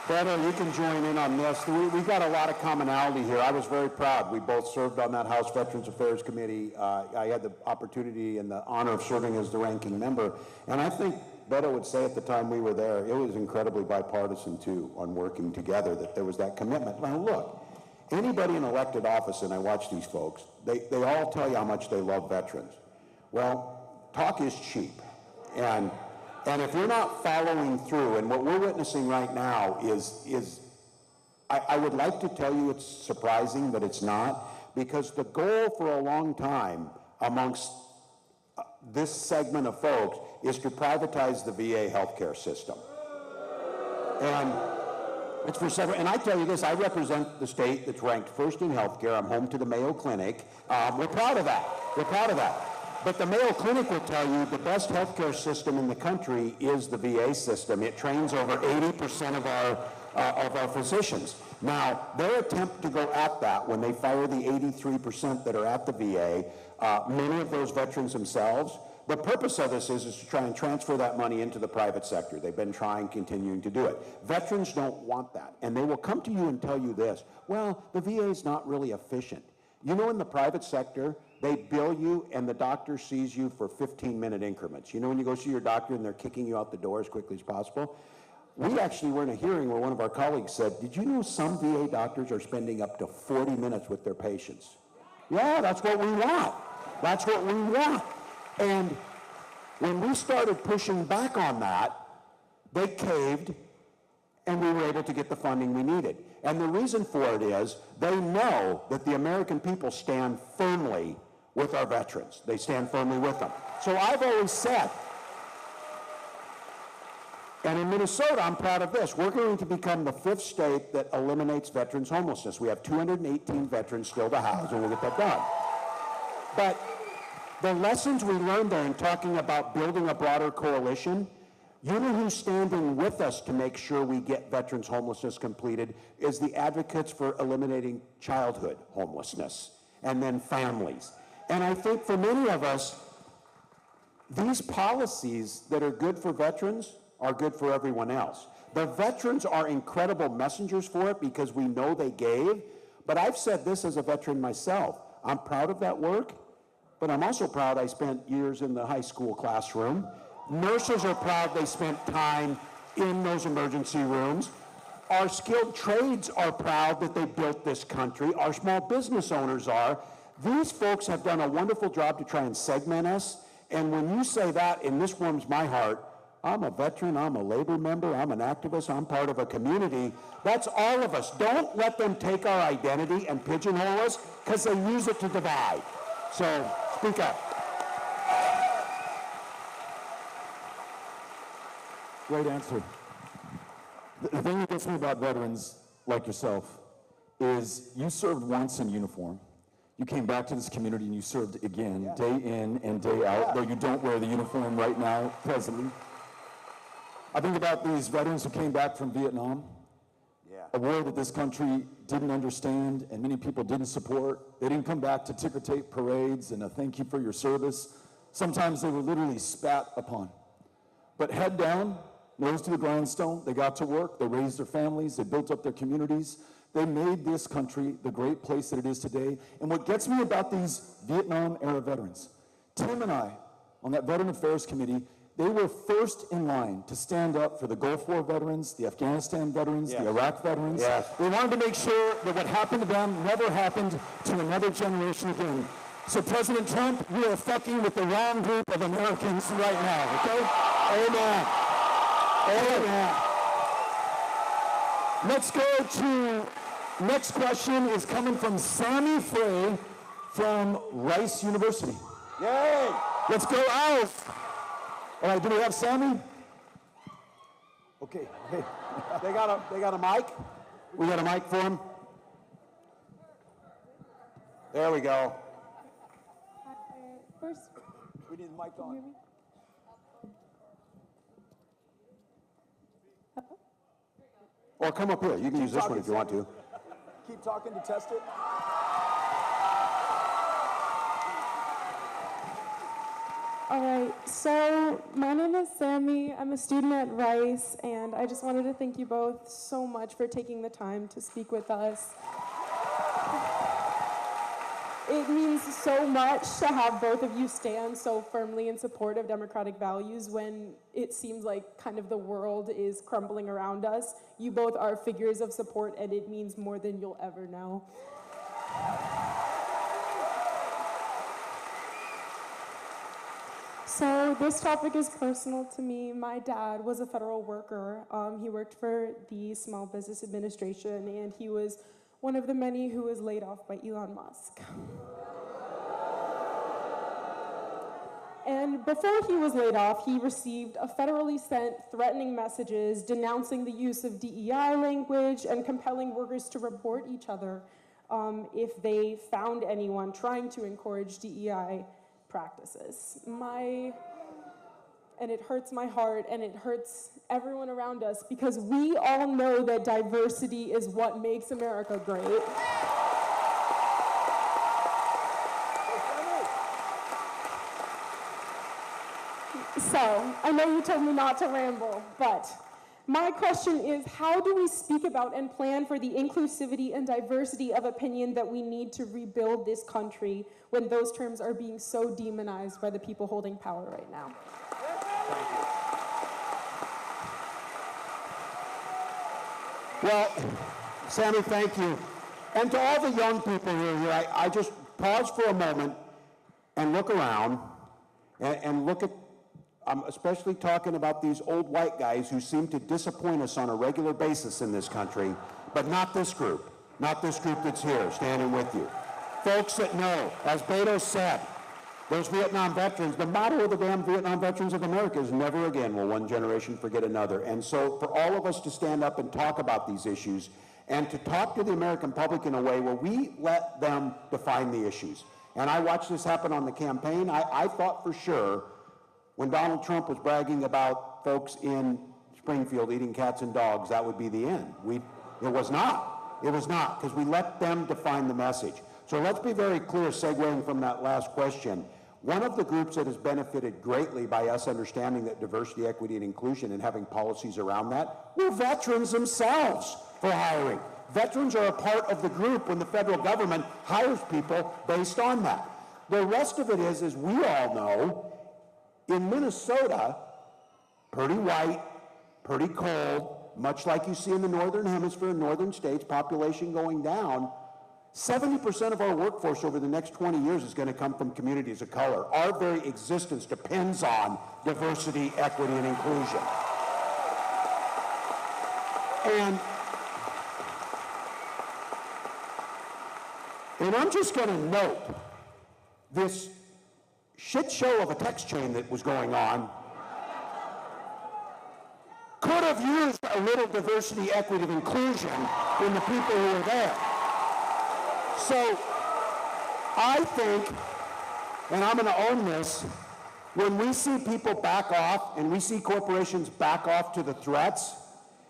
Beto, you can join in on this. We've got a lot of commonality here. I was very proud. We both served on that House Veterans Affairs Committee. I had the opportunity and the honor of serving as the ranking member. And I think Beto would say at the time we were there, it was incredibly bipartisan too on working together, that there was that commitment. Now look, anybody in elected office, and I watch these folks, they all tell you how much they love veterans. Well, talk is cheap. And if you're not following through, and what we're witnessing right now is I would like to tell you it's surprising, but it's not, because the goal for a long time amongst this segment of folks is to privatize the VA healthcare system. And it's for several, and I tell you this, I represent the state that's ranked first in healthcare. I'm home to the Mayo Clinic. We're proud of that. We're proud of that. But the Mayo Clinic will tell you the best healthcare system in the country is the VA system. It trains over 80% of our physicians. Now, their attempt to go at that when they fire the 83% that are at the VA, many of those veterans themselves, the purpose of this is to try and transfer that money into the private sector. They've been continuing to do it. Veterans don't want that. And they will come to you and tell you this, well, the VA is not really efficient. You know, in the private sector, they bill you and the doctor sees you for 15-minute increments. You know when you go see your doctor and they're kicking you out the door as quickly as possible? We actually were in a hearing where one of our colleagues said, did you know some VA doctors are spending up to 40 minutes with their patients? Yeah, that's what we want. That's what we want. And when we started pushing back on that, they caved and we were able to get the funding we needed. And the reason for it is they know that the American people stand firmly with our veterans. They stand firmly with them. So I've always said, and in Minnesota, I'm proud of this. We're going to become the 5th state that eliminates veterans homelessness. We have 218 veterans still to house, and we'll get that done. But the lessons we learned there in talking about building a broader coalition, you know who's standing with us to make sure we get veterans homelessness completed is the advocates for eliminating childhood homelessness and then families. And I think for many of us, these policies that are good for veterans are good for everyone else. The veterans are incredible messengers for it because we know they gave, but I've said this as a veteran myself. I'm proud of that work, but I'm also proud I spent years in the high school classroom. Nurses are proud they spent time in those emergency rooms. Our skilled trades are proud that they built this country. Our small business owners are. These folks have done a wonderful job to try and segment us, and when you say that, and this warms my heart, I'm a veteran, I'm a labor member, I'm an activist, I'm part of a community. That's all of us. Don't let them take our identity and pigeonhole us because they use it to divide. So, speak up. Great answer. The thing that gets me about veterans like yourself is you served once in uniform. You came back to this community and you served again, day in and day out, though you don't wear the uniform right now, presently. I think about these veterans who came back from Vietnam, a war that this country didn't understand and many people didn't support. They didn't come back to ticker tape parades and a thank you for your service. Sometimes they were literally spat upon. But head down, nose to the grindstone, they got to work, they raised their families, they built up their communities. They made this country the great place that it is today. And what gets me about these Vietnam-era veterans, Tim and I, on that Veteran Affairs Committee, they were first in line to stand up for the Gulf War veterans, the Afghanistan veterans, the Iraq veterans. They wanted to make sure that what happened to them never happened to another generation again. So President Trump, you are fucking with the wrong group of Americans right now, okay? Amen. Amen. Let's go to, next question is coming from Sammy Frey from Rice University. Yay! Let's go, Alf. All right, do we have Sammy? Okay, hey. They got a mic? We got a mic for him? There we go. First, We need the mic on. Or come up here. You can use this one if you want to. Keep talking to test it. All right, so my name is Sammy. I'm a student at Rice, and I just wanted to thank you both so much for taking the time to speak with us. It means so much to have both of you stand so firmly in support of democratic values when it seems like kind of the world is crumbling around us. You both are figures of support, and it means more than you'll ever know. So this topic is personal to me. My dad was a federal worker. He worked for the Small Business Administration, and he was one of the many who was laid off by Elon Musk. And before he was laid off, he received a federally sent threatening messages denouncing the use of DEI language and compelling workers to report each other if they found anyone trying to encourage DEI practices. And it hurts my heart, and it hurts everyone around us, because we all know that diversity is what makes America great. So, I know you told me not to ramble, but my question is, how do we speak about and plan for the inclusivity and diversity of opinion that we need to rebuild this country when those terms are being so demonized by the people holding power right now? Well, Sammy, thank you. And to all the young people who are here, I just pause for a moment and look around and look at, I'm especially talking about these old white guys who seem to disappoint us on a regular basis in this country. but not this group. Not this group that's here, standing with you. Folks that know, as Beto said, those Vietnam veterans, the motto of the damn Vietnam Veterans of America is never again will one generation forget another. And so for all of us to stand up and talk about these issues and to talk to the American public in a way where we let them define the issues. And I watched this happen on the campaign. I thought for sure when Donald Trump was bragging about folks in Springfield eating cats and dogs, that would be the end. It was not. It was not, because we let them define the message. So let's be very clear, segueing from that last question. One of the groups that has benefited greatly by us understanding that diversity, equity, and inclusion and having policies around that were veterans themselves for hiring. Veterans are a part of the group when the federal government hires people based on that. The rest of it is, as we all know, in Minnesota, pretty white, pretty cold, much like you see in the northern hemisphere, northern states, population going down, 70% of our workforce over the next 20 years is going to come from communities of color. Our very existence depends on diversity, equity, and inclusion. And I'm just going to note this shit show of a text chain that was going on could have used a little diversity, equity, and inclusion in the people who were there. So I think, and I'm going to own this, when we see people back off and we see corporations back off to the threats,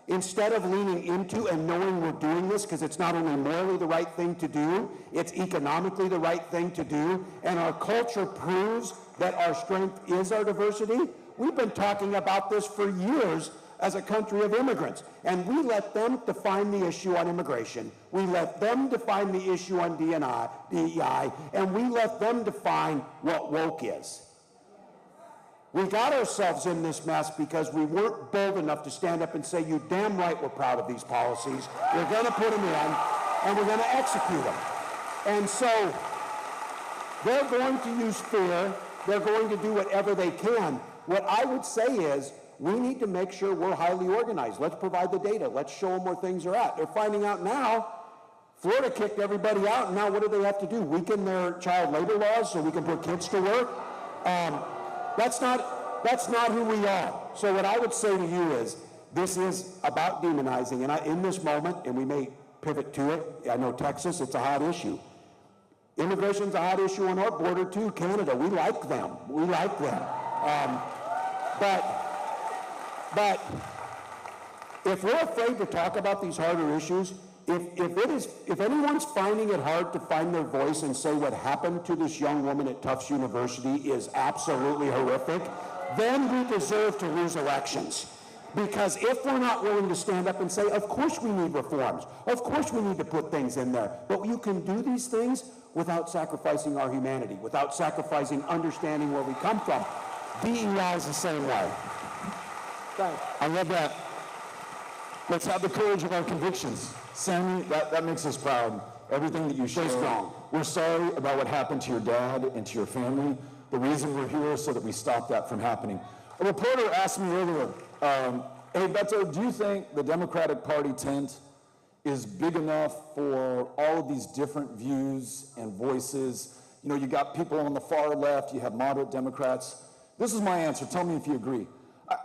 instead of leaning into and knowing we're doing this, because it's not only morally the right thing to do, it's economically the right thing to do, and our culture proves that our strength is our diversity. We've been talking about this for years as a country of immigrants, and we let them define the issue on immigration. We let them define the issue on DEI, and we let them define what woke is. We got ourselves in this mess because we weren't bold enough to stand up and say, you damn right we're proud of these policies. We're going to put them in, and we're going to execute them. And so they're going to use fear. They're going to do whatever they can. What I would say is, we need to make sure we're highly organized. Let's provide the data. Let's show them where things are at. They're finding out now, Florida kicked everybody out, and now what do they have to do? Weaken their child labor laws so we can put kids to work? That's not who we are. So what I would say to you is, this is about demonizing, and in this moment, and we may pivot to it, I know Texas, it's a hot issue. Immigration's a hot issue on our border too, Canada. We like them. We like them. But if we're afraid to talk about these harder issues, if anyone's finding it hard to find their voice and say what happened to this young woman at Tufts University is absolutely horrific, then we deserve to lose elections. Because if we're not willing to stand up and say, of course we need reforms, of course we need to put things in there, but you can do these things without sacrificing our humanity, without sacrificing understanding where we come from. DEI is the same way. Thanks. I love that. Let's have the courage of our convictions. Sammy, that makes us proud. Everything that you share. Strong. We're sorry about what happened to your dad and to your family. The reason we're here is so that we stop that from happening. A reporter asked me earlier, hey Beto, do you think the Democratic Party tent is big enough for all of these different views and voices? You know, you got people on the far left, you have moderate Democrats. This is my answer. Tell me if you agree.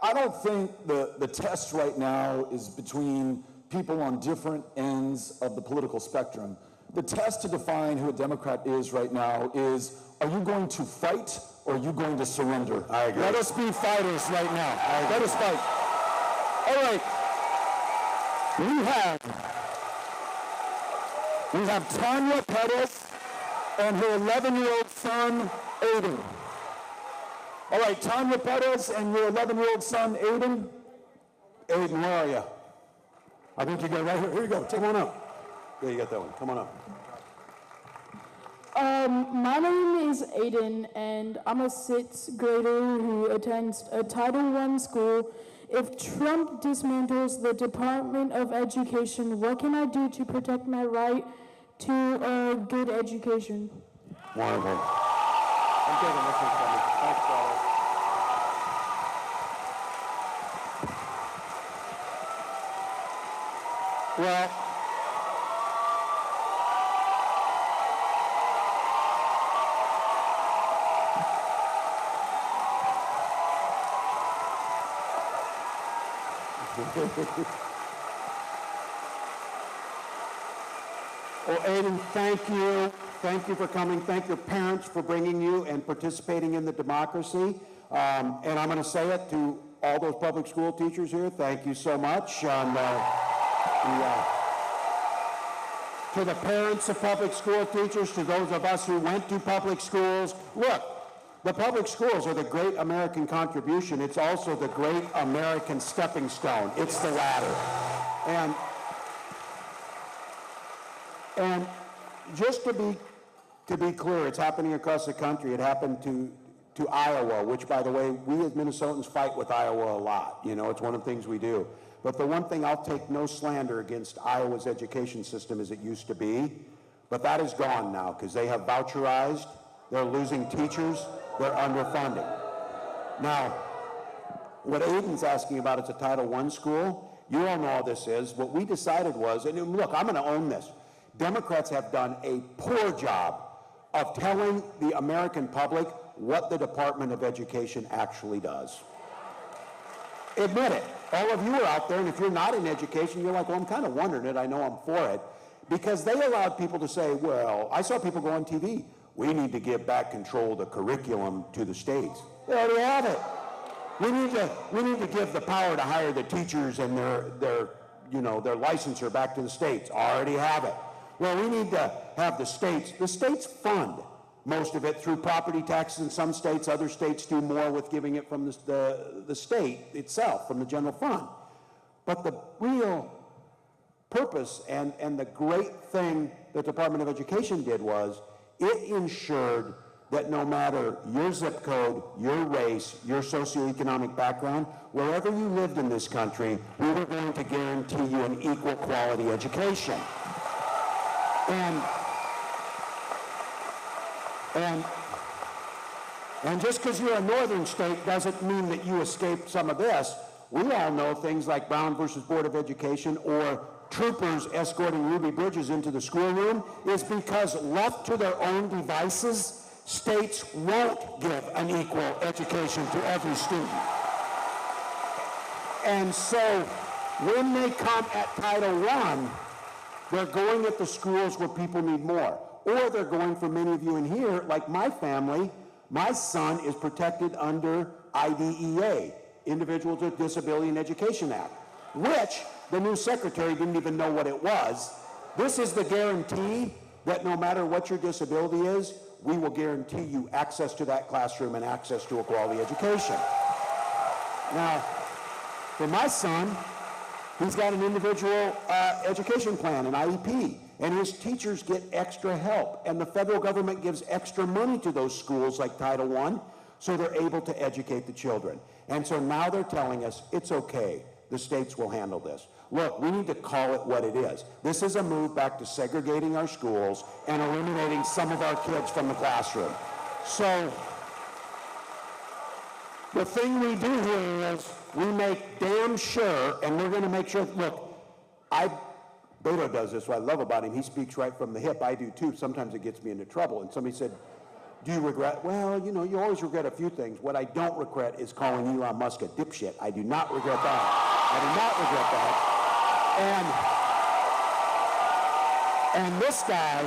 I don't think the test right now is between people on different ends of the political spectrum. The test to define who a Democrat is right now is, are you going to fight or are you going to surrender? I agree. Let us be fighters right now. Let us fight. All right. We have Tanya Pettis and her 11-year-old son, Aiden. All right, Tanya Pettis and your 11-year-old son, Aiden. Aiden, where are you? I think you got right here. Here you go. Take one up. Yeah, you got that one. Come on up. My name is Aiden, and I'm a 6th grader who attends a Title I school. If Trump dismantles the Department of Education, what can I do to protect my right to a good education? Wonderful. I'm taking this one from you. Thanks, brother. Well, Well, Aiden, thank you. Thank you for coming. Thank your parents for bringing you and participating in the democracy. And I'm going to say it to all those public school teachers here. Thank you so much. To the parents of public school teachers, to those of us who went to public schools, look, the public schools are the great American contribution. It's also the great American stepping stone. It's the ladder. And just to be clear, it's happening across the country. It happened to Iowa, which, by the way, we as Minnesotans fight with Iowa a lot. You know, it's one of the things we do. But the one thing, I'll take no slander against Iowa's education system as it used to be, but that is gone now because they have voucherized, they're losing teachers, they're underfunding. Now, what Aiden's asking about is a Title I school. You all know all this is. What we decided was, and look, I'm going to own this. Democrats have done a poor job of telling the American public what the Department of Education actually does. Admit it. All of you are out there, and if you're not in education, you're like, well, I'm kind of wondering it. I know I'm for it. Because they allowed people to say, well, I saw people go on TV, we need to give back control of the curriculum to the states. They already have it. We need to give the power to hire the teachers and their licensure back to the states. Already have it. Well, we need to have the states fund most of it through property taxes in some states. Other states do more with giving it from the state itself, from the general fund. But the real purpose and the great thing the Department of Education did was it ensured that no matter your zip code, your race, your socioeconomic background, wherever you lived in this country, we were going to guarantee you an equal quality education. And just because you're a northern state doesn't mean that you escaped some of this. We all know things like Brown versus Board of Education or troopers escorting Ruby Bridges into the schoolroom is because left to their own devices, states won't give an equal education to every student. And so when they come at Title I, they're going at the schools where people need more. Or they're going, for many of you in here, like my family, my son is protected under IDEA, Individuals with Disability and Education Act, which the new secretary didn't even know what it was. This is the guarantee that no matter what your disability is, we will guarantee you access to that classroom and access to a quality education. Now, for my son, he's got an individual education plan, an IEP, and his teachers get extra help, and the federal government gives extra money to those schools like Title I, so they're able to educate the children. And so now they're telling us it's okay, the states will handle this. Look, we need to call it what it is. This is a move back to segregating our schools and eliminating some of our kids from the classroom. So the thing we do here is we make damn sure, and we're going to make sure, look, Beto does this, what I love about him. He speaks right from the hip. I do too. Sometimes it gets me into trouble. And somebody said, do you regret? Well, you know, you always regret a few things. What I don't regret is calling Elon Musk a dipshit. I do not regret that. I do not regret that. And this guy,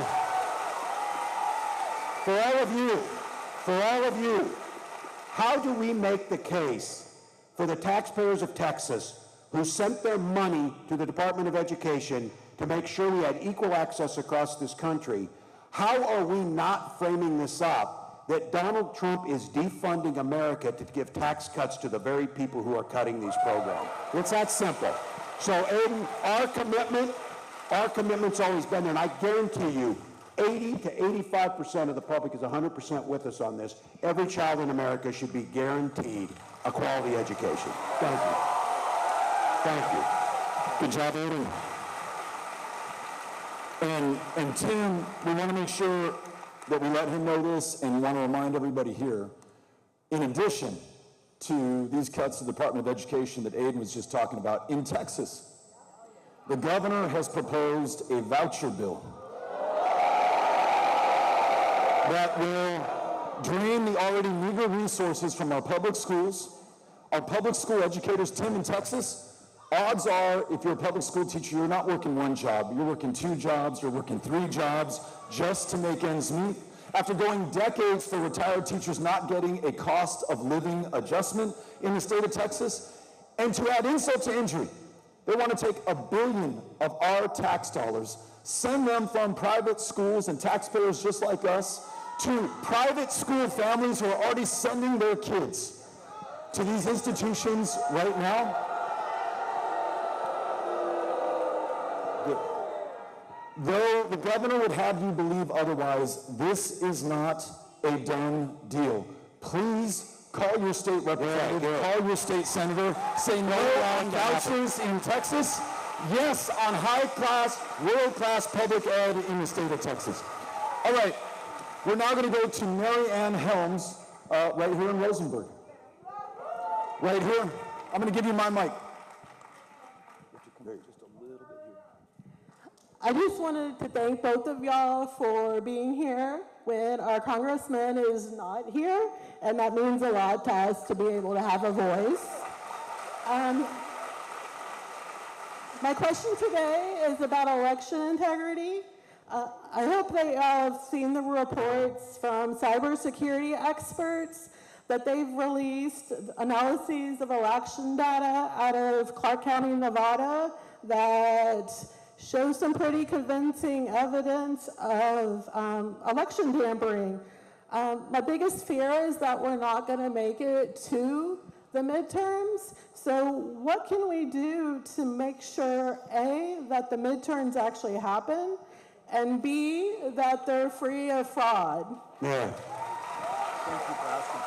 for all of you, how do we make the case for the taxpayers of Texas who sent their money to the Department of Education to make sure we had equal access across this country? How are we not framing this up that Donald Trump is defunding America to give tax cuts to the very people who are cutting these programs? It's that simple. So, Aiden, our commitment's always been there, and I guarantee you, 80 to 85% of the public is 100% with us on this. Every child in America should be guaranteed a quality education. Thank you. Thank you. Good job, Aiden. And Tim, we want to make sure that we let him know this, and we want to remind everybody here, in addition to these cuts to the Department of Education that Aiden was just talking about, in Texas, the governor has proposed a voucher bill that will drain the already meager resources from our public schools. Our public school educators, Tim, in Texas, Odds are, if you're a public school teacher, you're not working one job. You're working 2 jobs, you're working 3 jobs just to make ends meet. After going decades for retired teachers not getting a cost of living adjustment in the state of Texas, and to add insult to injury, they want to take $1 billion of our tax dollars, send them from private schools and taxpayers just like us to private school families who are already sending their kids to these institutions right now. Though the governor would have you believe otherwise, this is not a done deal. Please call your state representative, call your state senator, say no on vouchers in Texas, yes on high-class, world-class public ed in the state of Texas. All right, we're now going to go to Mary Ann Helms, right here in Rosenberg. Right here. I'm going to give you my mic. I just wanted to thank both of y'all for being here when our congressman is not here, and that means a lot to us to be able to have a voice. My question today is about election integrity. I hope they have seen the reports from cybersecurity experts that they've released analyses of election data out of Clark County, Nevada, that show some pretty convincing evidence of election tampering. My biggest fear is that we're not going to make it to the midterms. So what can we do to make sure, A, that the midterms actually happen, and B, that they're free of fraud? Yeah. Thank you for asking.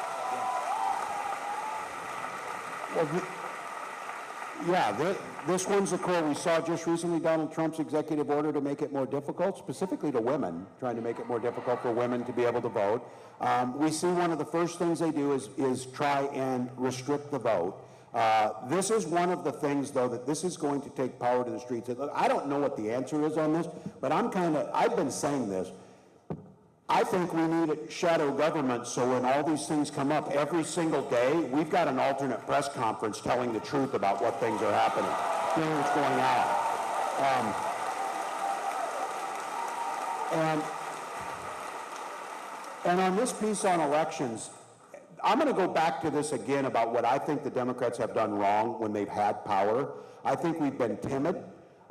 Well, this one's a core. We saw just recently Donald Trump's executive order to make it more difficult, specifically to women, trying to make it more difficult for women to be able to vote. We see one of the first things they do is try and restrict the vote. This is one of the things, though, that this is going to take power to the streets. Look, I don't know what the answer is on this, but I've been saying this. I think we need a shadow government, so when all these things come up every single day, we've got an alternate press conference telling the truth about what things are happening, doing what's going on. And on this piece on elections, I'm going to go back to this again about what I think the Democrats have done wrong when they've had power. I think we've been timid.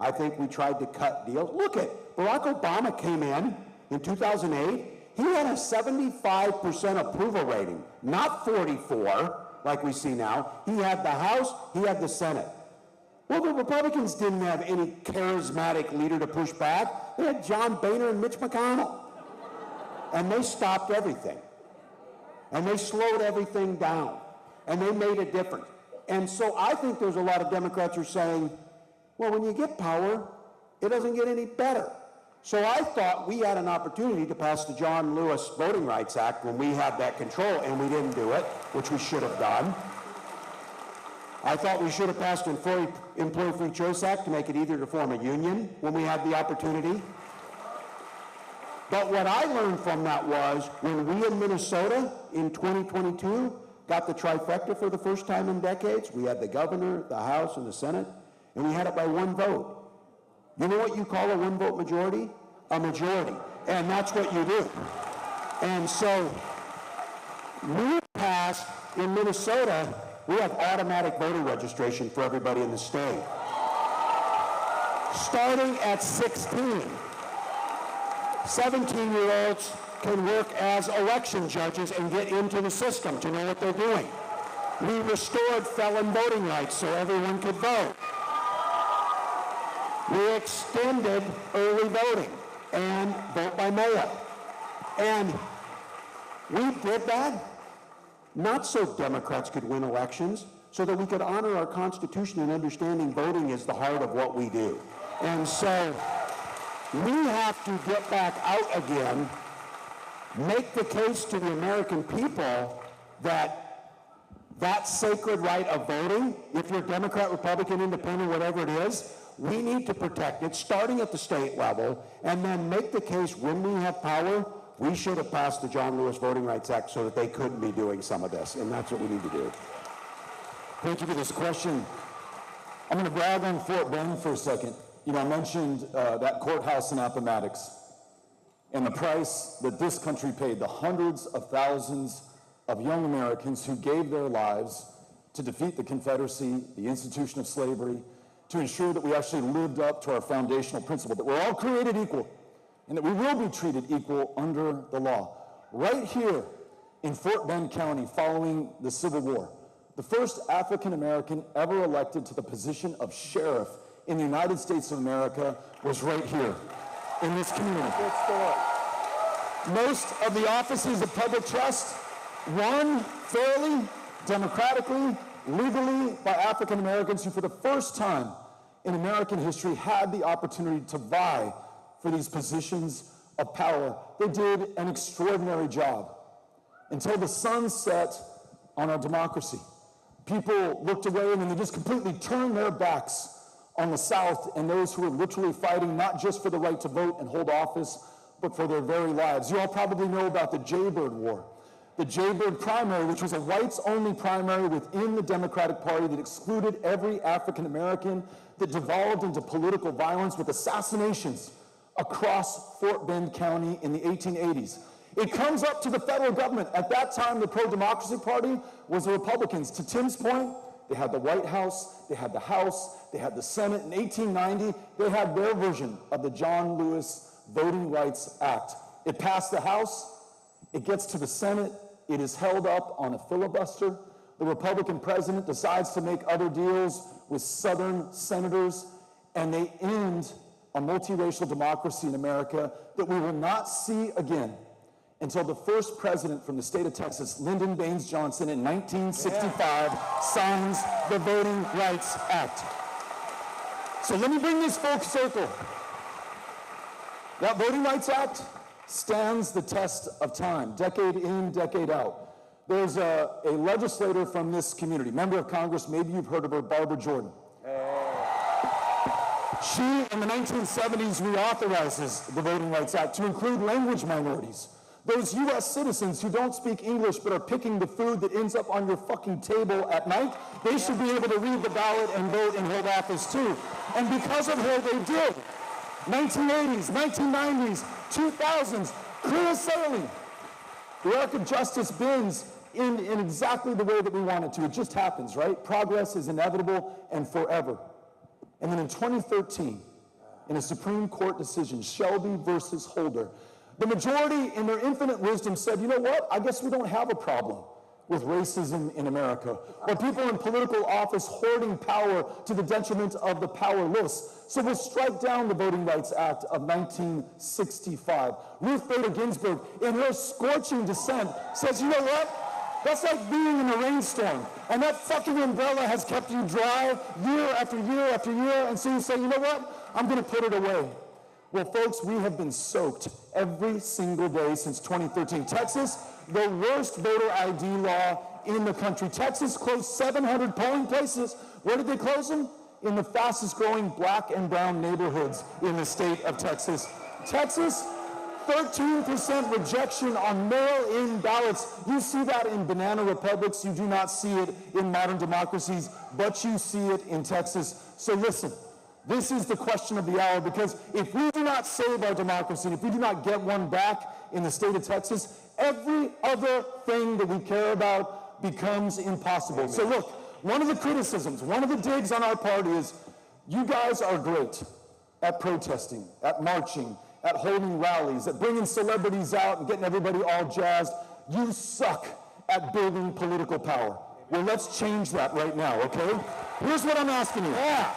I think we tried to cut deals. Look at Barack Obama came in 2008, he had a 75% approval rating, not 44 like we see now. He had the House, he had the Senate. Well, the Republicans didn't have any charismatic leader to push back. They had John Boehner and Mitch McConnell. And they stopped everything. And they slowed everything down. And they made a difference. And so I think there's a lot of Democrats who are saying, well, when you get power, it doesn't get any better. So I thought we had an opportunity to pass the John Lewis Voting Rights Act when we had that control, and we didn't do it, which we should have done. I thought we should have passed an Employee Free Choice Act to make it easier to form a union when we had the opportunity. But what I learned from that was when we in Minnesota in 2022 got the trifecta for the first time in decades, we had the governor, the House, and the Senate, and we had it by one vote. You know what you call a one-vote majority? A majority. And that's what you do. And so we passed, in Minnesota, we have automatic voter registration for everybody in the state. Starting at 16, 17-year-olds can work as election judges and get into the system to know what they're doing. We restored felon voting rights so everyone could vote. We extended early voting and vote by mail. And we did that not so Democrats could win elections, so that we could honor our Constitution and understanding voting is the heart of what we do. And so we have to get back out again, make the case to the American people that that sacred right of voting, if you're Democrat, Republican, Independent, whatever it is, we need to protect it, starting at the state level, and then make the case when we have power, we should have passed the John Lewis Voting Rights Act so that they couldn't be doing some of this, and that's what we need to do. Thank you for this question. I'm going to brag on Fort Bend for a second. You know, I mentioned that courthouse in Appomattox and the price that this country paid, the hundreds of thousands of young Americans who gave their lives to defeat the Confederacy, the institution of slavery, to ensure that we actually lived up to our foundational principle, that we're all created equal and that we will be treated equal under the law. Right here in Fort Bend County, following the Civil War, the first African American ever elected to the position of sheriff in the United States of America was right here in this community. Good story. Most of the offices of public trust won fairly, democratically, legally by African Americans who for the first time in American history had the opportunity to vie for these positions of power. They did an extraordinary job until the sun set on our democracy. People looked away and then they just completely turned their backs on the South and those who were literally fighting not just for the right to vote and hold office, but for their very lives. You all probably know about the Jaybird War. The Jaybird primary, which was a whites-only primary within the Democratic Party that excluded every African American, that devolved into political violence with assassinations across Fort Bend County in the 1880s. It comes up to the federal government. At that time, the pro-democracy party was the Republicans. To Tim's point, they had the White House, they had the House, they had the Senate. In 1890, they had their version of the John Lewis Voting Rights Act. It passed the House, it gets to the Senate, it is held up on a filibuster. The Republican president decides to make other deals with Southern senators, and they end a multiracial democracy in America that we will not see again until the first president from the state of Texas, Lyndon Baines Johnson, in 1965, signs the Voting Rights Act. So let me bring this full circle. That Voting Rights Act stands the test of time, decade in, decade out. There's a legislator from this community, member of Congress, maybe you've heard of her, Barbara Jordan. She, in the 1970s, reauthorizes the Voting Rights Act to include language minorities. Those U.S. citizens who don't speak English but are picking the food that ends up on your fucking table at night, they should be able to read the ballot and vote and hold office too. And because of her, they did. 1980s, 1990s, 2000s, clear sailing. The arc of justice bends in exactly the way that we want it to. It just happens, right? Progress is inevitable and forever. And then in 2013, in a Supreme Court decision, Shelby versus Holder, the majority, in their infinite wisdom, said, you know what? I guess we don't have a problem with racism in America, or people in political office hoarding power to the detriment of the powerless. So we'll strike down the Voting Rights Act of 1965. Ruth Bader Ginsburg, in her scorching dissent, says, you know what? That's like being in a rainstorm, and that fucking umbrella has kept you dry year after year after year, and so you say, you know what? I'm gonna put it away. Well, folks, we have been soaked every single day since 2013. Texas, the worst voter ID law in the country. Texas closed 700 polling places. Where did they close them? In the fastest growing black and brown neighborhoods in the state of Texas. Texas, 13% rejection on mail-in ballots. You see that in banana republics. You do not see it in modern democracies, but you see it in Texas. So listen. This is the question of the hour, because if we do not save our democracy, if we do not get one back in the state of Texas, every other thing that we care about becomes impossible. Amen. So look, one of the criticisms, one of the digs on our party is, you guys are great at protesting, at marching, at holding rallies, at bringing celebrities out and getting everybody all jazzed. You suck at building political power. Well, let's change that right now, okay? Here's what I'm asking you. Yeah.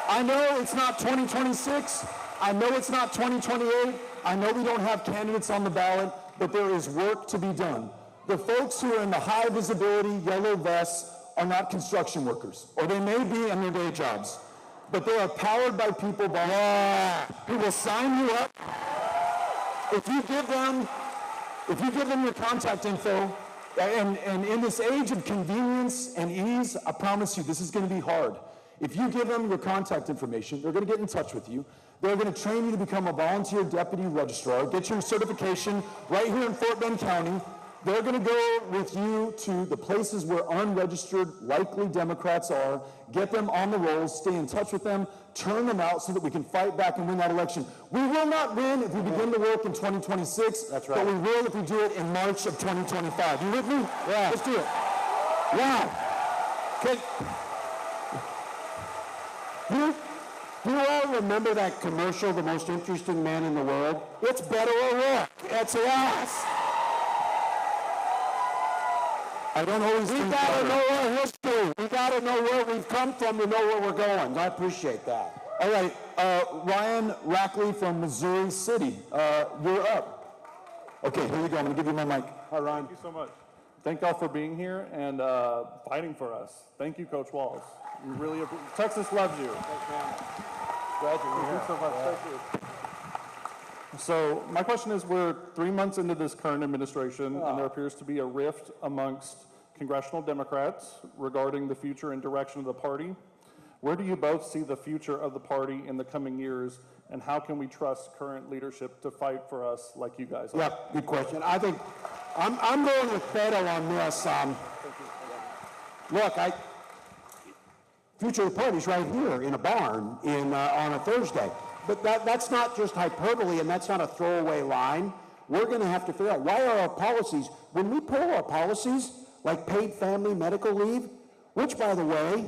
I know it's not 2026. I know it's not 2028. I know we don't have candidates on the ballot, but there is work to be done. The folks who are in the high visibility yellow vests are not construction workers, or they may be in their day jobs, but they are powered by people who will sign you up. If you give them your contact info, and in this age of convenience and ease, I promise you this is going to be hard. If you give them your contact information, they're going to get in touch with you. They're going to train you to become a volunteer deputy registrar, get your certification right here in Fort Bend County. They're going to go with you to the places where unregistered, likely Democrats are, get them on the rolls, stay in touch with them, turn them out so that we can fight back and win that election. We will not win if we begin to work in 2026. That's right. But we will if we do it in March of 2025. You with me? Yeah. Let's do it. Wow. Do you all remember that commercial, The Most Interesting Man in the World? It's Beto O'Rourke. It's us. I don't always We gotta know our history. We gotta know where we've come from to know where we're going. I appreciate that. All right, Ryan Rackley from Missouri City, you're up. Okay, here you go. I'm gonna give you my mic. Hi, Ryan. Thank you so much. Thank y'all for being here and fighting for us. Thank you, Coach Walz. We really Texas loves you. Thanks, man. Glad you're here. Thank you so much. Yeah. Thank you. So my question is, we're 3 months into this current administration, and there appears to be a rift amongst congressional Democrats regarding the future and direction of the party. Where do you both see the future of the party in the coming years, and how can we trust current leadership to fight for us like you guys are? Yeah, good question. I think I'm going with Beto on this. Look, future of the party's right here in a barn on a Thursday. But that's not just hyperbole, and that's not a throwaway line. We're going to have to figure out, why are our policies, when we pull our policies, like paid family medical leave, which, by the way,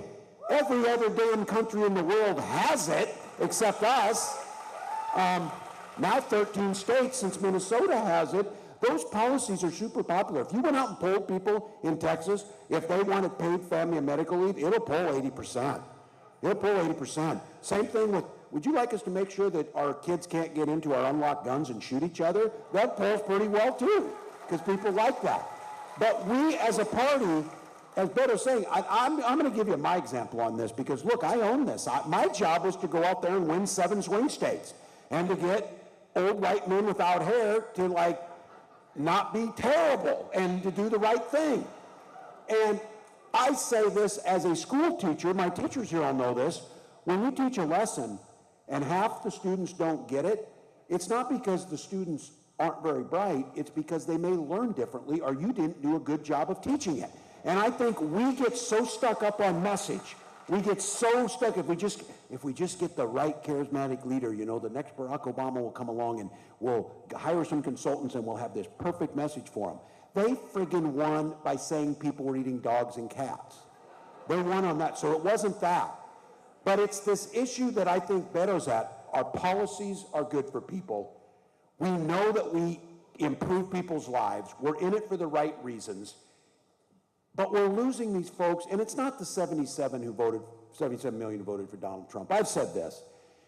every other damn country in the world has it, except us. Now 13 states, since Minnesota has it, those policies are super popular. If you went out and polled people in Texas, if they wanted paid family and medical leave, it'll poll 80%. It'll poll 80%. Same thing with, would you like us to make sure that our kids can't get into our unlocked guns and shoot each other? That polls pretty well too, because people like that. But we as a party, as Beto's saying, I'm going to give you my example on this, because look, I own this. My job was to go out there and win 7 swing states, and to get old white men without hair to like not be terrible and to do the right thing. And I say this as a school teacher, my teachers here all know this, when you teach a lesson and half the students don't get it, it's not because the students aren't very bright, it's because they may learn differently or you didn't do a good job of teaching it. And I think we get so stuck up on message. We get so stuck, if we just get the right charismatic leader, you know, the next Barack Obama will come along and we'll hire some consultants and we'll have this perfect message for them. They friggin' won by saying people were eating dogs and cats. They won on that, so it wasn't that. But it's this issue that I think Beto's at. Our policies are good for people. We know that we improve people's lives. We're in it for the right reasons. But we're losing these folks, and it's not the 77 million who voted for Donald Trump. I've said this.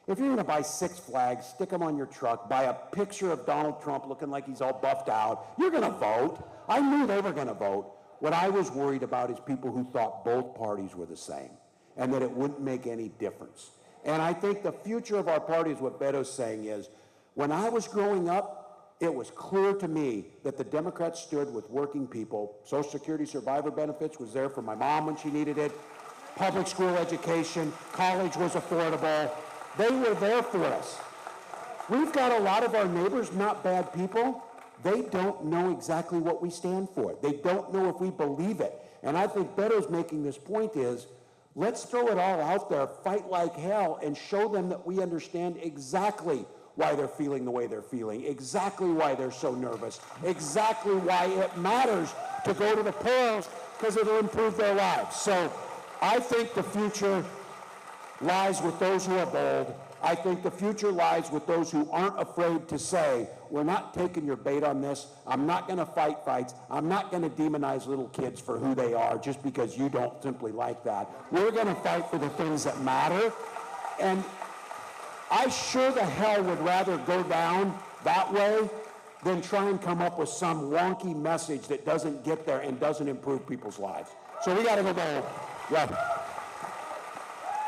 If you're going to buy 6 flags, stick them on your truck, buy a picture of Donald Trump looking like he's all buffed out, you're going to vote. I knew they were going to vote. What I was worried about is people who thought both parties were the same and that it wouldn't make any difference. And I think the future of our party is what Beto's saying is, when I was growing up, it was clear to me that the Democrats stood with working people. Social Security survivor benefits was there for my mom when she needed it. Public school education, college was affordable. They were there for us. We've got a lot of our neighbors, not bad people. They don't know exactly what we stand for. They don't know if we believe it. And I think Beto's making this point is, let's throw it all out there, fight like hell, and show them that we understand exactly why they're feeling the way they're feeling, exactly why they're so nervous, exactly why it matters to go to the polls, because it'll improve their lives. So I think the future lies with those who are bold. I think the future lies with those who aren't afraid to say, we're not taking your bait on this. I'm not going to fight fights. I'm not going to demonize little kids for who they are just because you don't simply like that. We're going to fight for the things that matter. And I sure the hell would rather go down that way than try and come up with some wonky message that doesn't get there and doesn't improve people's lives. So we got to go bold. Yeah.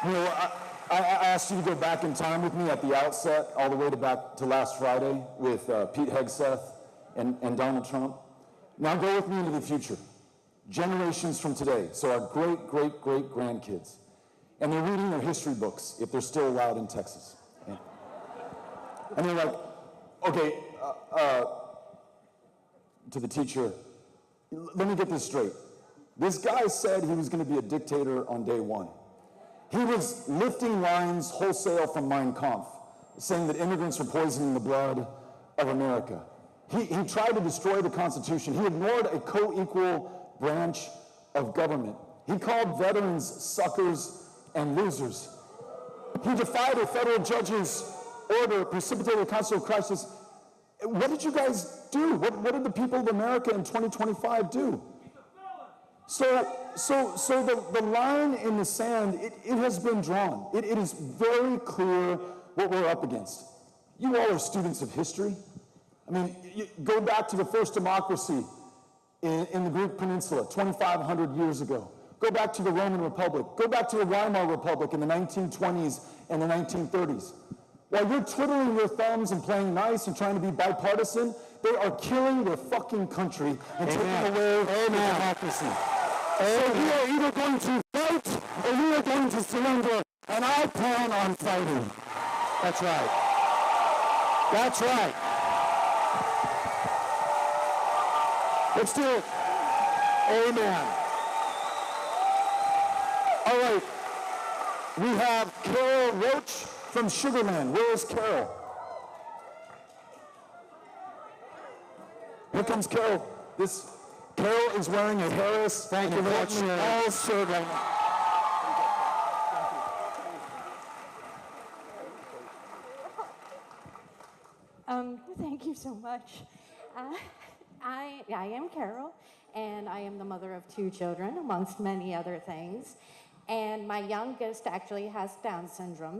You know, I asked you to go back in time with me at the outset, all the way back to last Friday with Pete Hegseth and Donald Trump. Now go with me into the future, generations from today, so our great-great-great-grandkids. And they're reading their history books, if they're still allowed in Texas. Yeah. And they're like, okay, to the teacher, let me get this straight. This guy said he was going to be a dictator on day one. He was lifting lines wholesale from Mein Kampf, saying that immigrants were poisoning the blood of America. He tried to destroy the Constitution. He ignored a co-equal branch of government. He called veterans suckers and losers. He defied a federal judge's order, precipitated a constitutional crisis. What did you guys do? What did the people of America in 2025 do? So the line in the sand, it has been drawn. It is very clear what we're up against. You all are students of history. I mean, go back to the first democracy in the Greek Peninsula 2,500 years ago. Go back to the Roman Republic. Go back to the Weimar Republic in the 1920s and the 1930s. While you're twiddling your thumbs and playing nice and trying to be bipartisan, they are killing their fucking country and taking away democracy. So we are either going to fight or we are going to surrender, and I plan on fighting. That's right. That's right. Let's do it. Amen. All right. We have Carol Roach from Sugarland. Where is Carol? Here comes Carol. Carol is wearing a Harris. Thank you very much. All shirt right now. Thank you so much. I am Carol, and I am the mother of 2 children, amongst many other things. And my youngest actually has Down syndrome.